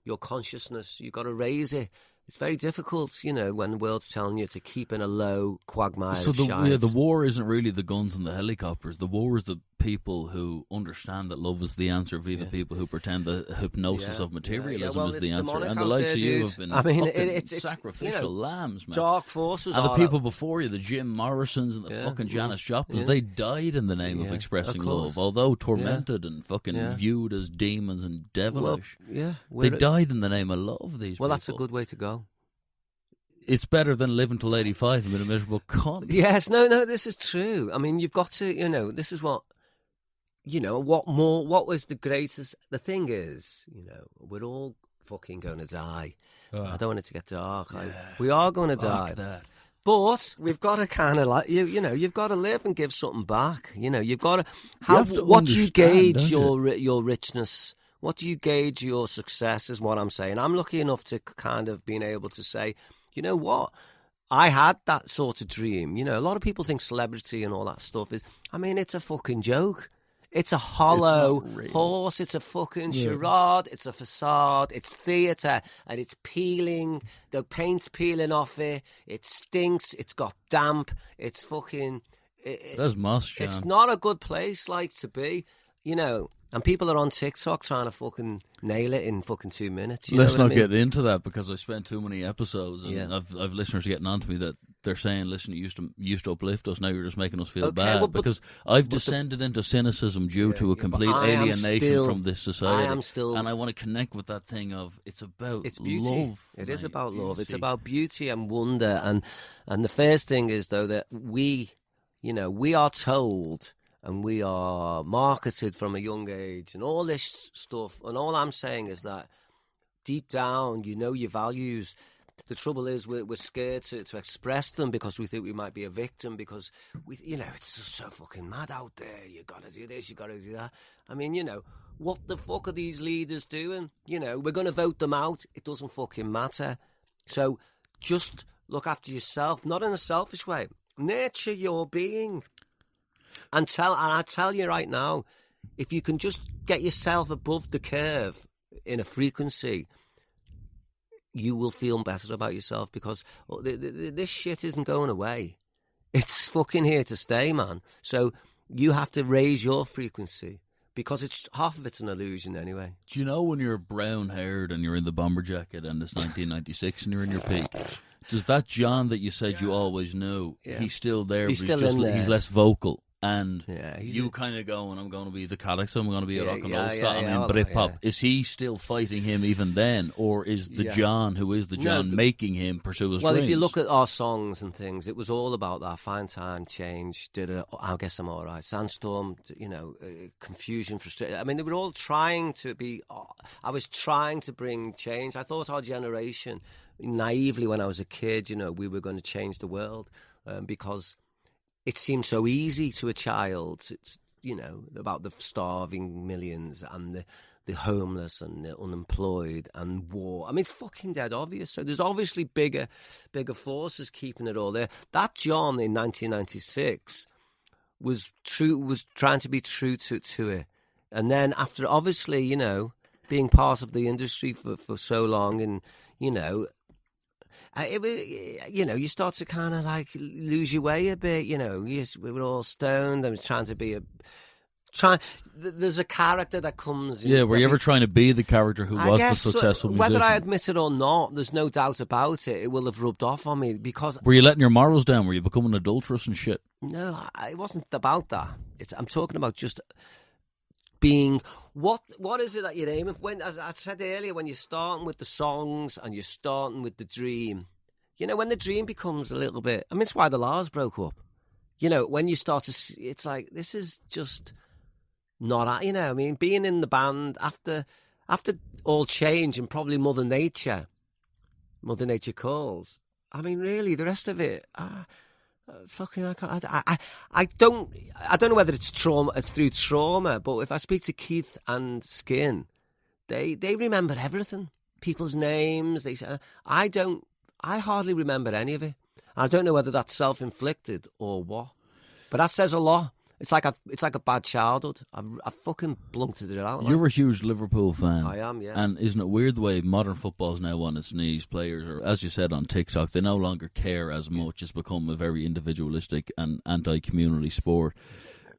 your consciousness, you've got to raise it. It's very difficult, you know, when the world's telling you to keep in a low quagmire. So the war isn't really the guns and the helicopters. The war is the people who understand that love is the answer via the people who pretend the hypnosis of materialism is the answer. And the likes of you have been it's sacrificial, you know, lambs, man. Dark forces. And the people before you, the Jim Morrisons and the fucking Janis Joplins, they died in the name of expressing love, although tormented and fucking viewed as demons and devilish. Well, they died in the name of love, these people. Well, that's a good way to go. It's better than living till 85 and being a miserable cunt. Yes, no, this is true. I mean, you've got to, you know, this is what, you know, what was the greatest, the thing is, you know, we're all fucking going to die. I don't want it to get dark. We are going to die. That. But we've got to kind of like, you know, you've got to live and give something back. You know, you've got to, what do you gauge your richness? What do you gauge your success is what I'm saying. I'm lucky enough to kind of being able to say, you know what? I had that sort of dream. You know, a lot of people think celebrity and all that stuff is, I mean, it's a fucking joke. It's a hollow horse. It's a fucking charade. It's a facade. It's theatre. And it's peeling. The paint's peeling off it. It stinks. It's got damp. It's fucking... That's moss, John. It's not a good place, like, to be. You know... And people are on TikTok trying to fucking nail it in fucking 2 minutes. Let's not get into that because I spent too many episodes and I've listeners getting on to me that they're saying, listen, you used to uplift us, now you're just making us feel bad. Because I've descended into cynicism due to a complete alienation from this society. And I want to connect with that thing of it's beauty. Love. It is about love. It's about beauty and wonder. And the first thing is, though, that we are told... And we are marketed from a young age and all this stuff. And all I'm saying is that deep down, you know your values. The trouble is we're scared to express them because we think we might be a victim because, it's just so fucking mad out there. You got to do this, you got to do that. I mean, you know, what the fuck are these leaders doing? You know, we're going to vote them out. It doesn't fucking matter. So just look after yourself, not in a selfish way. Nurture your being. And I tell you right now, if you can just get yourself above the curve in a frequency, you will feel better about yourself because this shit isn't going away. It's fucking here to stay, man. So you have to raise your frequency because half of it's an illusion anyway. Do you know when you're brown-haired and you're in the bomber jacket and it's 1996 and you're in your peak? Does that John that you said you always knew, he's still there, he's still in there. He's less vocal? And you kind of going, I'm going to be the Calyx, I'm going to be a rock and roll star. I mean, Britpop. Is he still fighting him even then? Or is the John who is the John making him pursue his dreams? If you look at our songs and things, it was all about that. Fine Time, Change, I Guess I'm All Right, Sandstorm, Confusion, Frustration. I mean, they were all trying to be... I was trying to bring change. I thought our generation, naively when I was a kid, we were going to change the world because... It seemed so easy to a child, about the starving millions and the homeless and the unemployed and war. I mean, it's fucking dead obvious. So there's obviously bigger forces keeping it all there. That John in 1996 was trying to be true to it. And then after, obviously, you know, being part of the industry for so long, and, you know, you start to kind of like lose your way a bit, you know. We were all stoned. I was trying to be there's a character that comes in. Yeah, were you ever trying to be the character who was the successful musician? Whether I admit it or not, there's no doubt about it. It will have rubbed off on me because... Were you letting your morals down? Were you becoming adulterous and shit? No, it wasn't about that. I'm talking about just being... What is it that you're aiming for? As I said earlier, when you're starting with the songs and you're starting with the dream, you know, when the dream becomes a little bit... I mean, it's why the Lars broke up. You know, when you start to see... It's like, this is just... Not, you know, I mean, being in the band after all change and probably Mother Nature calls. I mean, really, the rest of it, fucking, I don't know whether it's through trauma, but if I speak to Keith and Skin, they remember everything, people's names. They say, I hardly remember any of it. I don't know whether that's self-inflicted or what, but that says a lot. It's like a bad childhood. I fucking blunked it out. You're a huge Liverpool fan. I am, yeah. And isn't it weird the way modern football's now on its knees? Players, or as you said on TikTok, they no longer care as much. It's become a very individualistic and anti-community sport.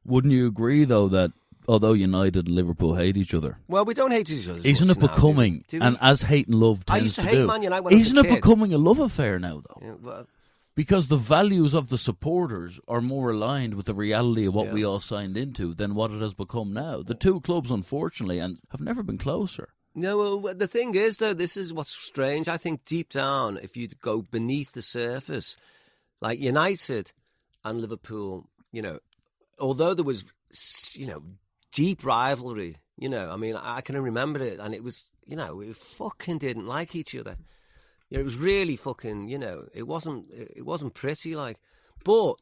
Wouldn't you agree, though, that although United and Liverpool hate each other... Well, we don't hate each other. Isn't it becoming, do we? And as hate and love tends I used to do, hate Man United when I was isn't a it kid? becoming a love affair now, though? Yeah, well, because the values of the supporters are more aligned with the reality of what we all signed into than what it has become now. The two clubs, unfortunately, and have never been closer. No, well, the thing is, though, this is what's strange. I think deep down, if you go beneath the surface, like United and Liverpool, you know, although there was, you know, deep rivalry, you know, I mean, I can remember it, and it was, you know, we fucking didn't like each other. You know, it was really fucking, you know, it wasn't pretty, like, but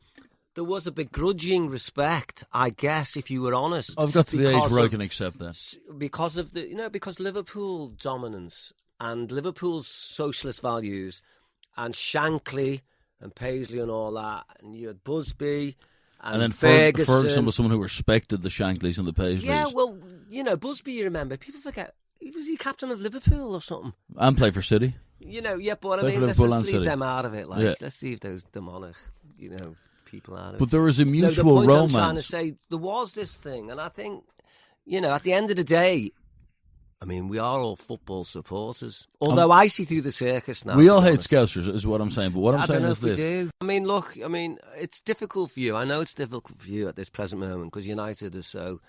there was a begrudging respect, I guess, if you were honest. I've got to the age where I can accept that. Because of the, you know, because Liverpool dominance and Liverpool's socialist values and Shankly and Paisley and all that, and you had Busby and then Ferguson was someone who respected the Shankleys and the Paisleys. Yeah, well, you know, Busby, you remember, people forget, was he captain of Liverpool or something? And played for City. You know, yeah, but I mean, let's leave them out of it. Like, let's leave those demonic, you know, people out of it. But there is a mutual the point romance. I'm trying to say, there was this thing, and I think, you know, at the end of the day, I mean, we are all football supporters. Although I see through the circus now. We all hate Scousers, is what I'm saying. But what I'm saying is this. I don't know if we do. I mean, look, I mean, it's difficult for you. I know it's difficult for you at this present moment because United are so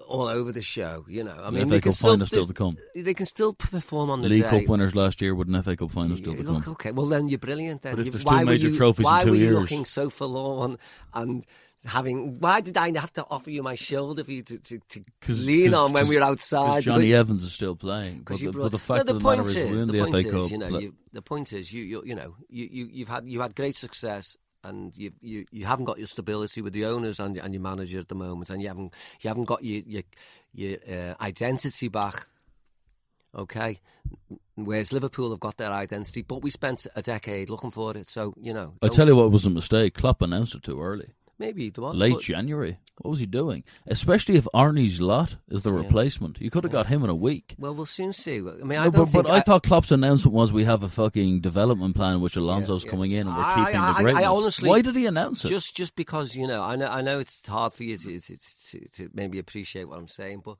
all over the show, you know. I mean, the FA Cup final still to come. They can still perform on the League day. Cup winners last year with an FA Cup final still to come. Okay, well then you're brilliant then. But if there's two major trophies in 2 years... Why were you looking so forlorn and having... Why did I have to offer you my shoulder for you to lean on when we were outside? Johnny Evans is still playing. But the fact of the matter is we win the FA Cup. You know, the point is, you know, you've had great success. And you haven't got your stability with the owners and your manager at the moment, and you haven't got your identity back. Okay, whereas Liverpool have got their identity, but we spent a decade looking for it. So you know, I tell you what was a mistake. Klopp announced it too early. Maybe it was late January. What was he doing? Especially if Arnie's lot is the replacement. You could have got him in a week. Well, we'll soon see. I mean, I thought Klopp's announcement was we have a fucking development plan which Alonso's coming in and we're keeping the greatness. Honestly, why did he announce it? Just because, you know, I know it's hard for you to maybe appreciate what I'm saying, but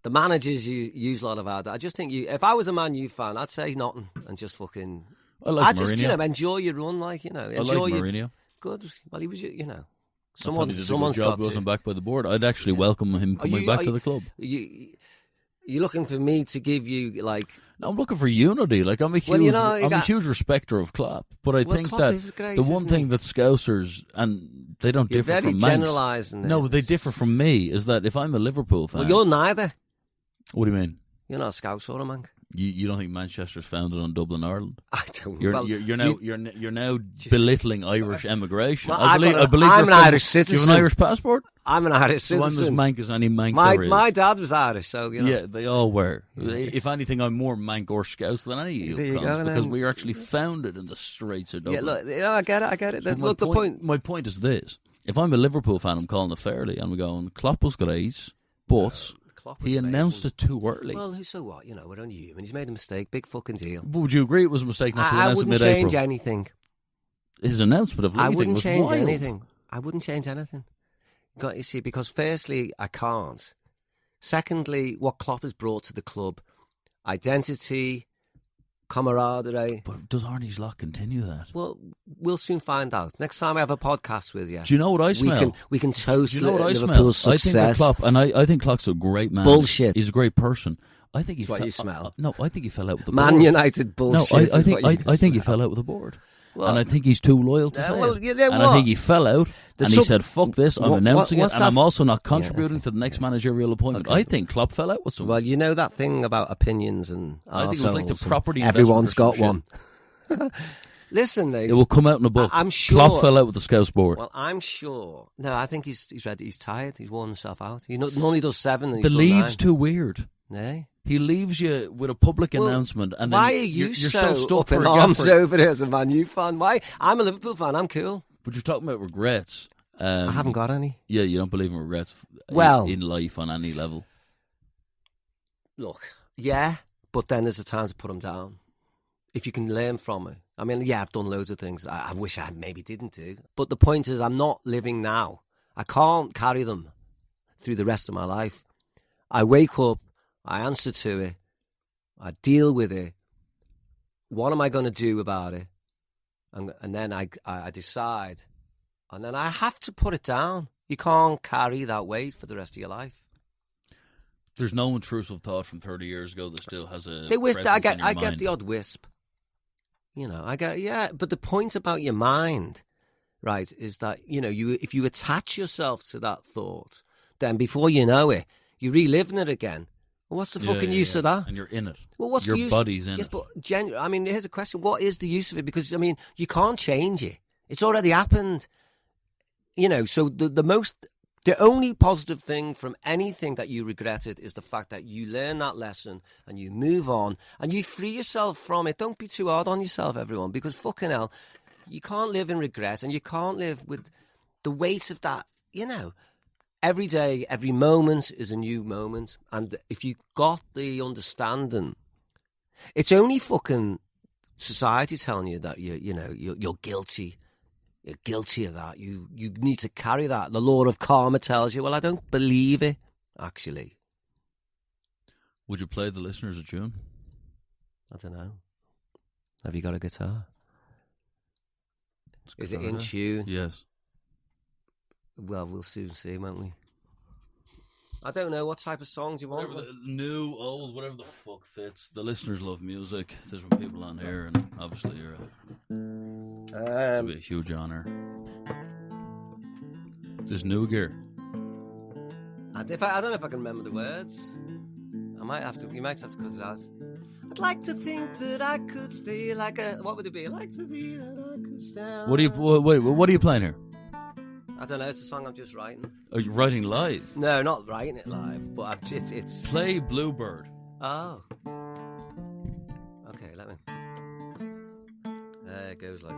the managers use a lot of that. I just think if I was a Man U fan, I'd say nothing and just fucking. I just, you know, enjoy your run, like, you know, enjoy Mourinho. Good. Well, he was, you know, someone's got to. Wasn't back by the board. I'd actually welcome him coming back to the club. You're looking for me to give you like? No, I'm looking for unity. Like I'm a huge, I'm a huge respecter of Klopp, but I think Klopp that great, the one thing that Scousers and they don't differ very from generalising. No, they differ from me. Is that if I'm a Liverpool fan? Well, you're neither. What do you mean? You're not a Scouse or a Manc. You don't think Manchester's founded on Dublin, Ireland? I don't. You're now belittling Irish emigration. Well, I believe I'm an Irish citizen. You have an Irish passport? I'm an Irish citizen. I'm as Manc as any Manc there is. My dad was Irish, so you know. Yeah, they all were. If anything, I'm more Manc or Scouse than any of you because we were actually founded in the streets of Dublin. Yeah, look, you know, I get it. Look, my point is this. If I'm a Liverpool fan, I'm calling it fairly, and we're going, Klopp was great, but he announced it too early. Well, so what? You know, we're only human. He's made a mistake. Big fucking deal. But would you agree it was a mistake not to announce it mid-April? I wouldn't change anything. His announcement of leaving was wild. I wouldn't change anything. I wouldn't change anything. Got you see, because firstly, I can't. Secondly, what Klopp has brought to the club, identity, camaraderie. But does Arnie's lot continue that? Well, we'll soon find out. Next time I have a podcast with you. Do you know what I smell? We can toast I Liverpool's success. think Klopp, and I think Klopp's a great man. Bullshit. He's a great person. I think That's what you smell. No, I think he fell out with the Man board. United bullshit. No, I think he fell out with the board. Well, and I think he's too loyal to say it. And I think he fell out and he said, fuck this, I'm announcing it, and I'm also not contributing to the next managerial appointment. Okay. I think Klopp fell out with someone. Well, you know that thing about opinions and I think it was like the property everyone's got one. Listen, mate. It will come out in a book. I'm sure. Klopp fell out with the Scouse board. Well, I'm sure. No, I think he's ready. He's tired. He's worn himself out. He normally does 7 and he's the leave's too weird. No. He leaves you with a public announcement, and then why are you you're so stuck up in arms over it as a Man U fan? Why? I'm a Liverpool fan. I'm cool. But you're talking about regrets. I haven't got any. Yeah, you don't believe in regrets. Well, in life on any level. Look, yeah, but then there's a time to put them down. If you can learn from it. I mean, yeah, I've done loads of things I wish I maybe didn't do. But the point is, I'm not living now. I can't carry them through the rest of my life. I wake up. I answer to it. I deal with it. What am I going to do about it? And then I decide. And then I have to put it down. You can't carry that weight for the rest of your life. There's no intrusive thought from 30 years ago that still has a I get the odd wisp. You know, but the point about your mind, right, is that, you know, if you attach yourself to that thought, then before you know it, you're reliving it again. What's the fucking use of that? And you're in it. Well, what's your the use? body's in it. Yes, but I mean, here's a question: what is the use of it? Because I mean, you can't change it. It's already happened. You know, so the only positive thing from anything that you regretted is the fact that you learn that lesson and you move on and you free yourself from it. Don't be too hard on yourself, everyone, because fucking hell, you can't live in regret and you can't live with the weight of that. You know. Every day, every moment is a new moment. And if you got the understanding, it's only fucking society telling you that you're guilty. You're guilty of that. You need to carry that. The law of karma tells you, well, I don't believe it, actually. Would you play the listeners a tune? I don't know. Have you got a guitar? Is it in tune? Yes. Well, we'll soon see, won't we? I don't know. What type of songs you want? New, old, whatever the fuck fits. The listeners love music. There's been people on here, and obviously you're it's be a huge honour. This new gear. I don't know if I can remember the words. You might have to cut it out. I'd like to think that I could stay like a... What would it be? I'd like to be that I could stay... What are you playing here? I don't know. It's a song I'm just writing. Are you writing live? No, not writing it live, but it's... Play Bluebird. Oh. Okay, let me... It goes like...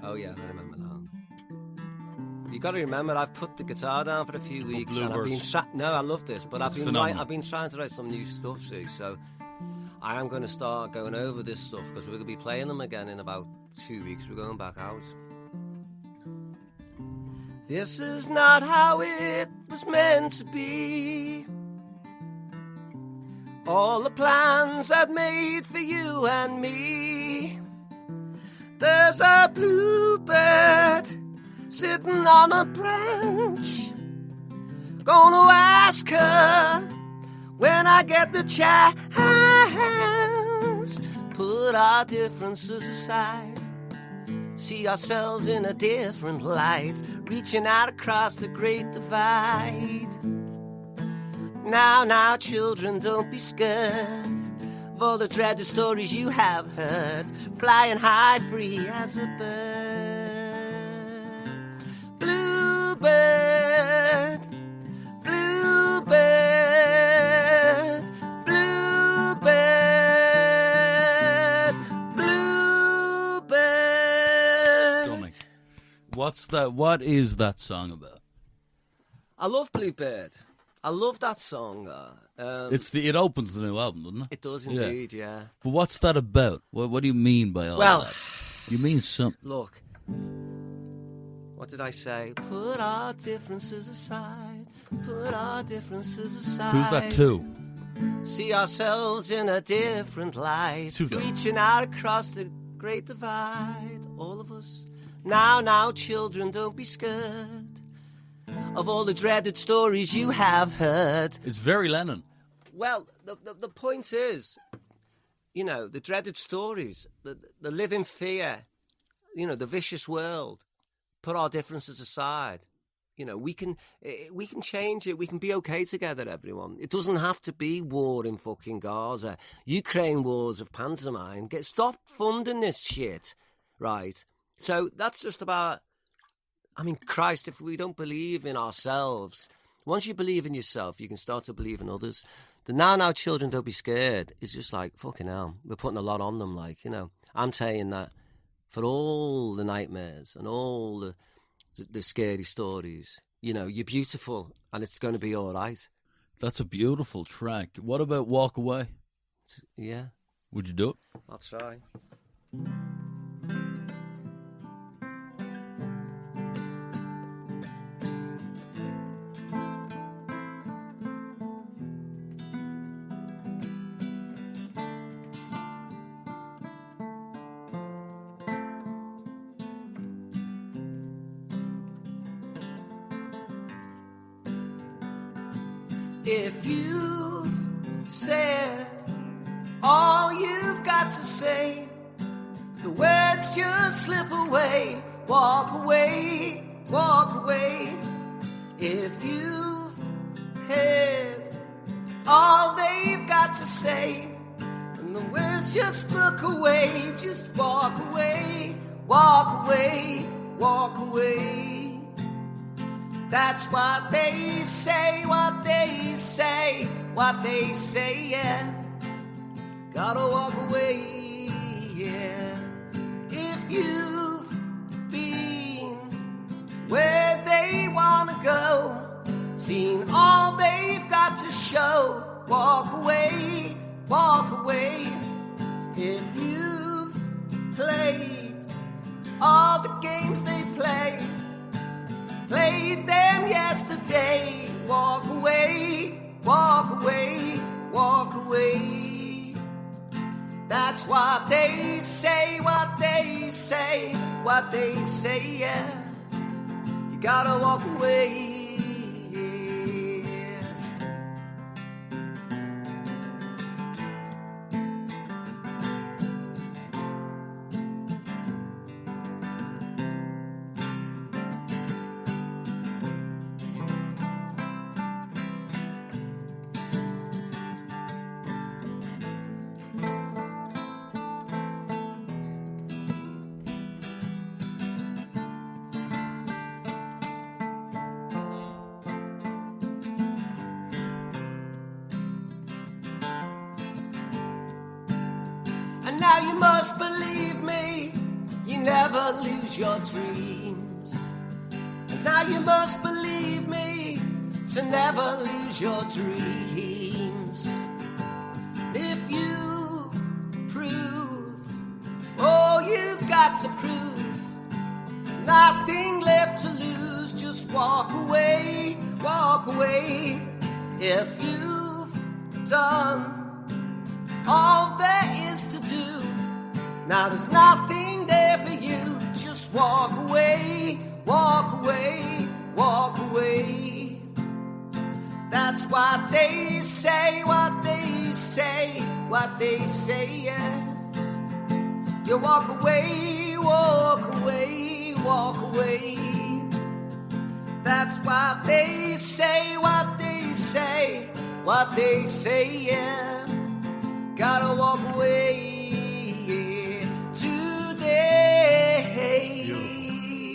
Oh yeah, I remember that. You got to remember, I've put the guitar down for a few weeks, and I've been I love this, but I've been trying to write some new stuff too. So I am going to start going over this stuff because we're going to be playing them again in about 2 weeks. We're going back out. This is not how it was meant to be. All the plans I'd made for you and me. There's a bluebird sitting on a branch. Gonna ask her when I get the chance. Put our differences aside. See ourselves in a different light. Reaching out across the great divide. Now, children, don't be scared of all the dreaded stories you have heard. Flying high, free as a bird. Bluebird, bluebird, bluebird, bluebird. What is that song about? I love Bluebird. I love that song. It opens the new album, doesn't it? It does indeed, yeah. But what's that about? What do you mean by all that? You mean something. Look, what did I say? Put our differences aside. Put our differences aside. Who's that to? See ourselves in a different light. Reaching out across the great divide. All of us. Now, children, don't be scared of all the dreaded stories you have heard. It's very Lennon. Well, the point is, the dreaded stories, the living fear, the vicious world. Put our differences aside. We can change it. We can be okay together, everyone. It doesn't have to be war in fucking Gaza. Ukraine wars of pantomime. Stop funding this shit, right? So that's just about... I mean, Christ, if we don't believe in ourselves, once you believe in yourself, you can start to believe in others. The now children don't be scared. It's just like, fucking hell, we're putting a lot on them, I'm saying that for all the nightmares and all the scary stories, you're beautiful and it's going to be all right. That's a beautiful track. What about Walkaway? Yeah. Would you do it? I'll try. If you've said all you've got to say, the words just slip away. Walk away, walk away. If you've heard all they've got to say, and the words just look away, just walk away, walk away, walk away. That's what they say, what they say, what they say, yeah. Gotta walk away, yeah. If you've been where they wanna go, seen all they've got to show, walk away, walk away. If you've played all the games they play, played them yesterday, walk away, walk away, walk away. That's what they say, what they say, what they say, yeah. You gotta walk away, Now you must believe me, you never lose your dreams. And now you must believe me, to never lose your dreams. If you've proved all you've got to prove, nothing left to lose, just walk away, walk away. If you've done all there is to do, now there's nothing there for you, just walk away, walk away, walk away. That's what they say, what they say, what they say, yeah. You walk away, walk away, walk away. That's what they say, what they say, what they say, yeah. Gotta walk away today.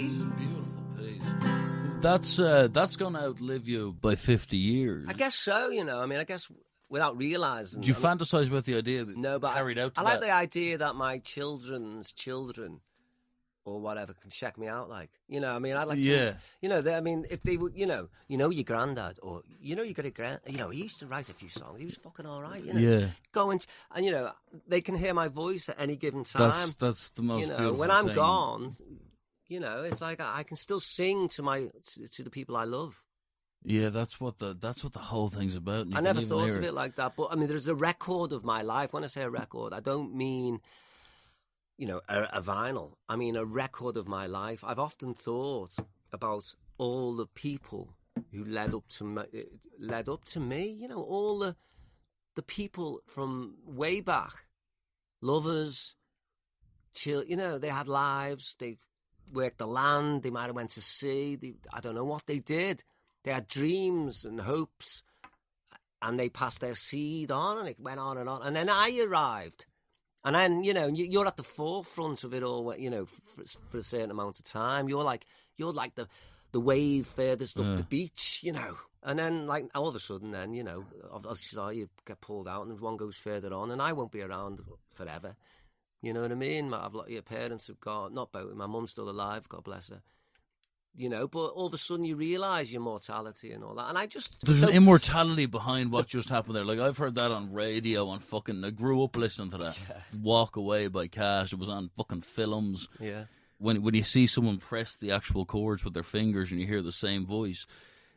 It's a beautiful piece. That's going to outlive you by 50 years. I guess so, I guess without realising. Do you fantasize about the idea no, but carried out to I like that? the idea that my children's children or whatever can check me out, like, you know, I mean, I'd like Yeah. to, you know, I mean, if they would, you know, your granddad, or, you know, you got a grand, you know, he used to write a few songs, he was fucking all right, you know. Yeah. Go and, you know, they can hear my voice at any given time. That's the most you know, beautiful when I'm thing. gone, you know, it's like I can still sing to the people I love. Yeah, that's what the whole thing's about. I never thought of it like that, but I mean, there's a record of my life. When I say a record, I don't mean, you know, a vinyl. I mean a record of my life. I've often thought about all the people who led up to me. You know, all the people from way back, lovers, you know, they had lives. They worked the land. They might have went to sea. I don't know what they did. They had dreams and hopes, and they passed their seed on, and it went on. And then I arrived. And then, you know, you're at the forefront of it all, you know, for a certain amount of time. You're like the wave furthest up the beach, you know. And then, like, all of a sudden, then, you know, obviously you get pulled out and one goes further on, and I won't be around forever. You know what I mean? Your parents have gone, not both. My mum's still alive, God bless her. You know, but all of a sudden you realise your mortality and all that. And there's an immortality behind what just happened there. Like, I've heard that on radio, I grew up listening to that. Yeah. Walkaway by Cash. It was on fucking films. Yeah. When you see someone press the actual chords with their fingers and you hear the same voice,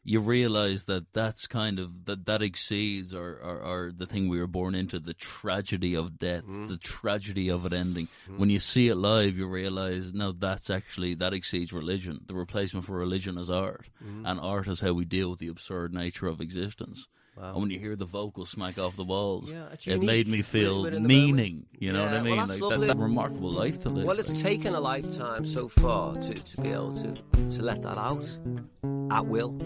you realise that's kind of, that exceeds or the thing we were born into, the tragedy of death, the tragedy of it ending. When you see it live, you realise, no, that exceeds religion. The replacement for religion is art, and art is how we deal with the absurd nature of existence. Wow. And when you hear the vocals smack off the walls, it made me feel meaning. You know what I mean? Well, that's a remarkable life to live. Well, it's taken a lifetime so far to be able to let that out at will.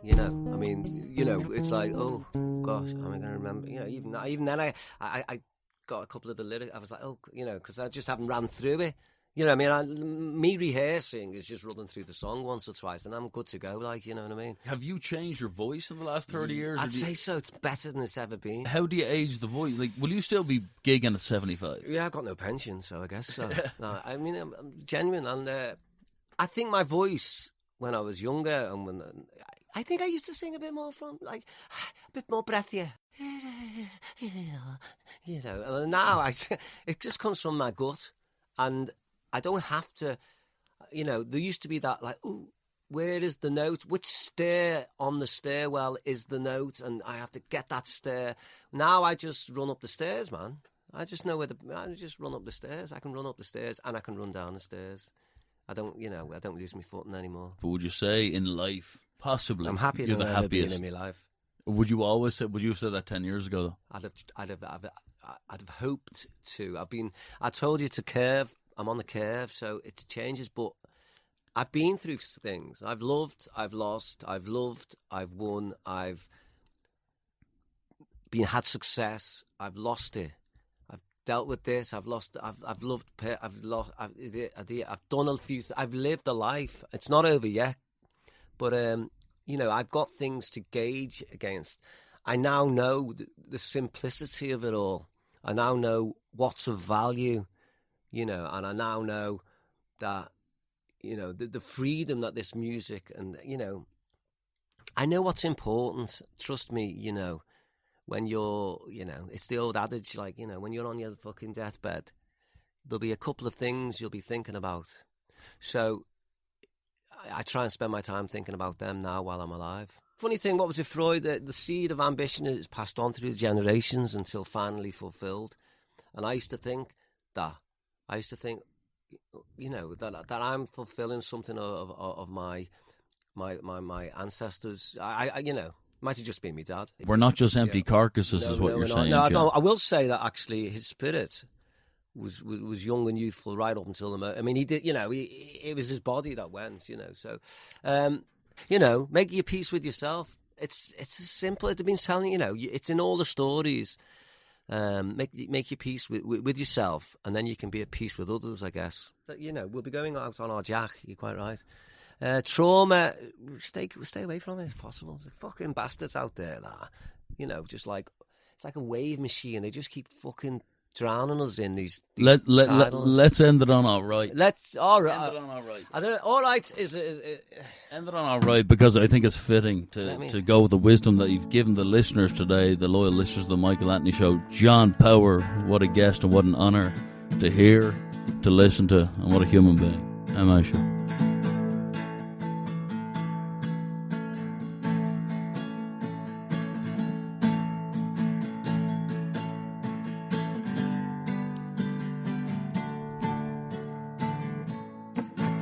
You know, I mean, you know, it's like, oh gosh, am I going to remember? You know, even then, I got a couple of the lyrics. I was like, oh, you know, because I just haven't ran through it. You know, I mean, me rehearsing is just running through the song once or twice, and I'm good to go. Like, you know what I mean? Have you changed your voice in the last 30 years? I'd say so. It's better than it's ever been. How do you age the voice? Like, will you still be gigging at 75? Yeah, I've got no pension, so I guess so. No, I mean, I'm genuine, and I think my voice when I was younger, and I think I used to sing a bit more a bit more breathier. You know, and now it just comes from my gut, and I don't have to, you know, there used to be that, like, ooh, where is the note? Which stair on the stairwell is the note? And I have to get that stair. Now I just run up the stairs, man. I just know I just run up the stairs. I can run up the stairs and I can run down the stairs. I don't lose my footing anymore. But would you say in life, possibly, I'm happier than I've ever been in my life? Would you have said that 10 years ago, though? I'd have hoped to. I told you it's a curve. I'm on the curve, so it changes, but I've been through things. I've loved, I've lost, I've loved, I've won, I've had success, I've lost it. I've dealt with this, I've lost, I've loved, I've lost, I've done a few, I've lived a life. It's not over yet, but, you know, I've got things to gauge against. I now know the simplicity of it all. I now know what's of value. You know, and I now know that, you know, the freedom that this music and, you know, I know what's important. Trust me, you know, when you're, you know, it's the old adage, like, you know, when you're on your fucking deathbed, there'll be a couple of things you'll be thinking about. So I try and spend my time thinking about them now while I'm alive. Funny thing, what was it, Freud? The seed of ambition is passed on through the generations until finally fulfilled. And I used to think, you know, that I'm fulfilling something of my ancestors. I you know, might have just been my dad. We're not just empty carcasses, is what you're saying. No, I will say that actually his spirit was young and youthful right up until the moment. I mean, he did, you know, it was his body that went, you know. So, you know, make your peace with yourself. It's as simple. They've been telling you know, it's in all the stories. Make your peace with yourself, and then you can be at peace with others, I guess. So, you know, we'll be going out on our jack. You're quite right. Trauma, stay away from it if possible. There's fucking bastards out there that, you know, just like, it's like a wave machine. They just keep fucking drowning us in these titles. Let's end it on all right. All right. End it on all right. I don't know, all right is end it on all right, because I think it's fitting to go with the wisdom that you've given the listeners today, the loyal listeners of the Michael Anthony Show. John Power, what a guest and what an honour to hear, to listen to, and what a human being. M.I. Show.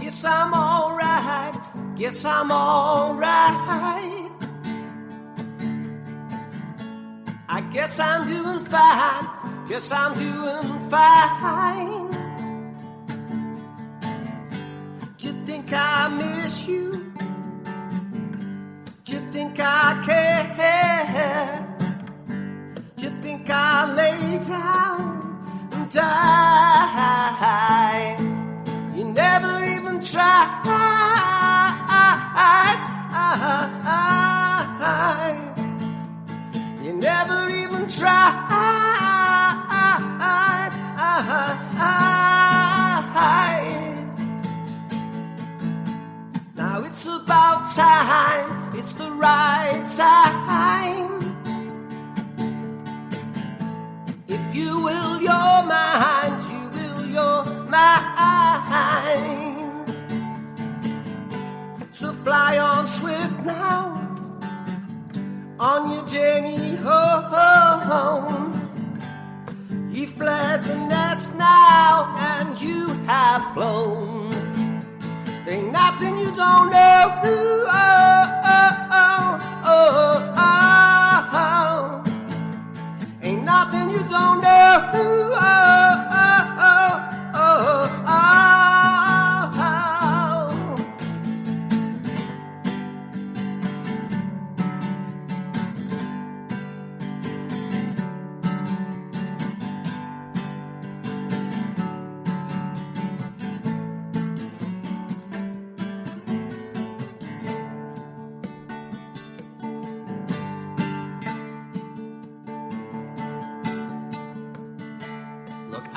Guess I'm alright. Guess I'm alright. I guess I'm doing fine. Guess I'm doing fine. Do you think I miss you? Do you think I care? Do you think I lay down and die? You never even tried. You never even tried. Now it's about time. It's the right time. If you will, your mind. You will, your mind. So fly on swift now, on your journey home. You fled the nest now, and you have flown. There ain't nothing you don't know. Ain't nothing you don't know.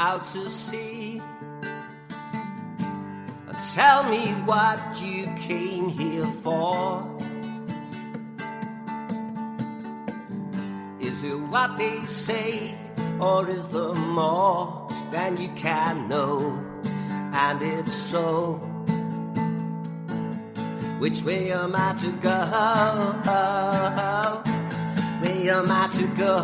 Out to sea and tell me what you came here for. Is it what they say, or is there more than you can know? And if so, which way am I to go? Where am I to go?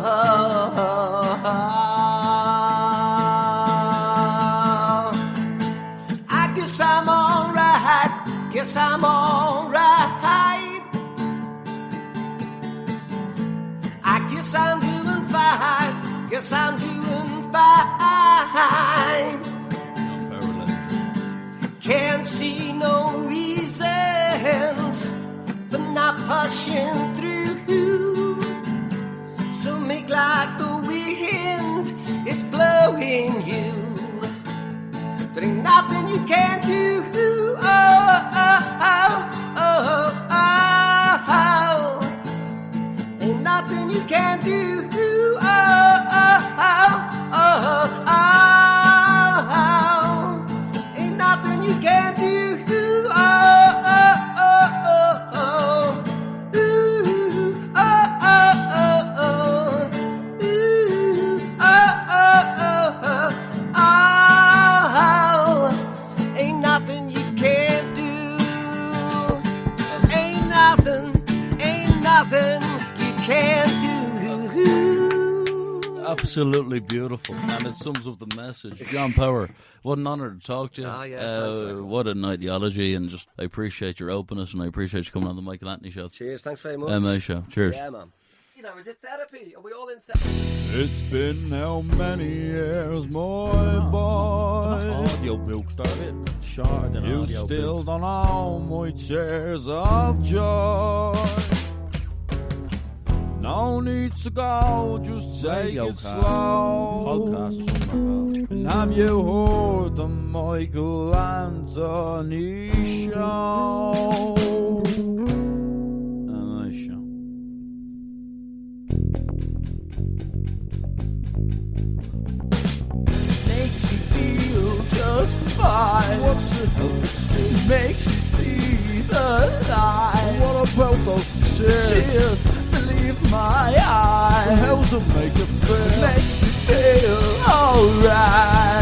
I'm alright, guess I'm alright. I guess I'm doing fine, guess I'm doing fine. Can't see no reasons for not pushing through. So make like the wind, it's blowing you. There ain't nothing you can't do. Ain't nothing you can't do. Ain't nothing you can't do. Absolutely beautiful, and it sums up the message. John Power, what an honour to talk to you. What an ideology, and just I appreciate your openness, and I appreciate you coming on the Michael Anthony Show. Cheers, thanks very much. MA Show, cheers. Yeah, man. You know, is it therapy? Are we all in therapy? It's been how many years, my boy? Audiobook started shorter than you audio still books. don't know my tears of joy. No need to go, just take it slow. Podcast. And have you heard the Michael Anthony Show? Show. makes me see the light. What about those tears? Tears that leave my eyes. How's it make it feel? It makes me feel alright.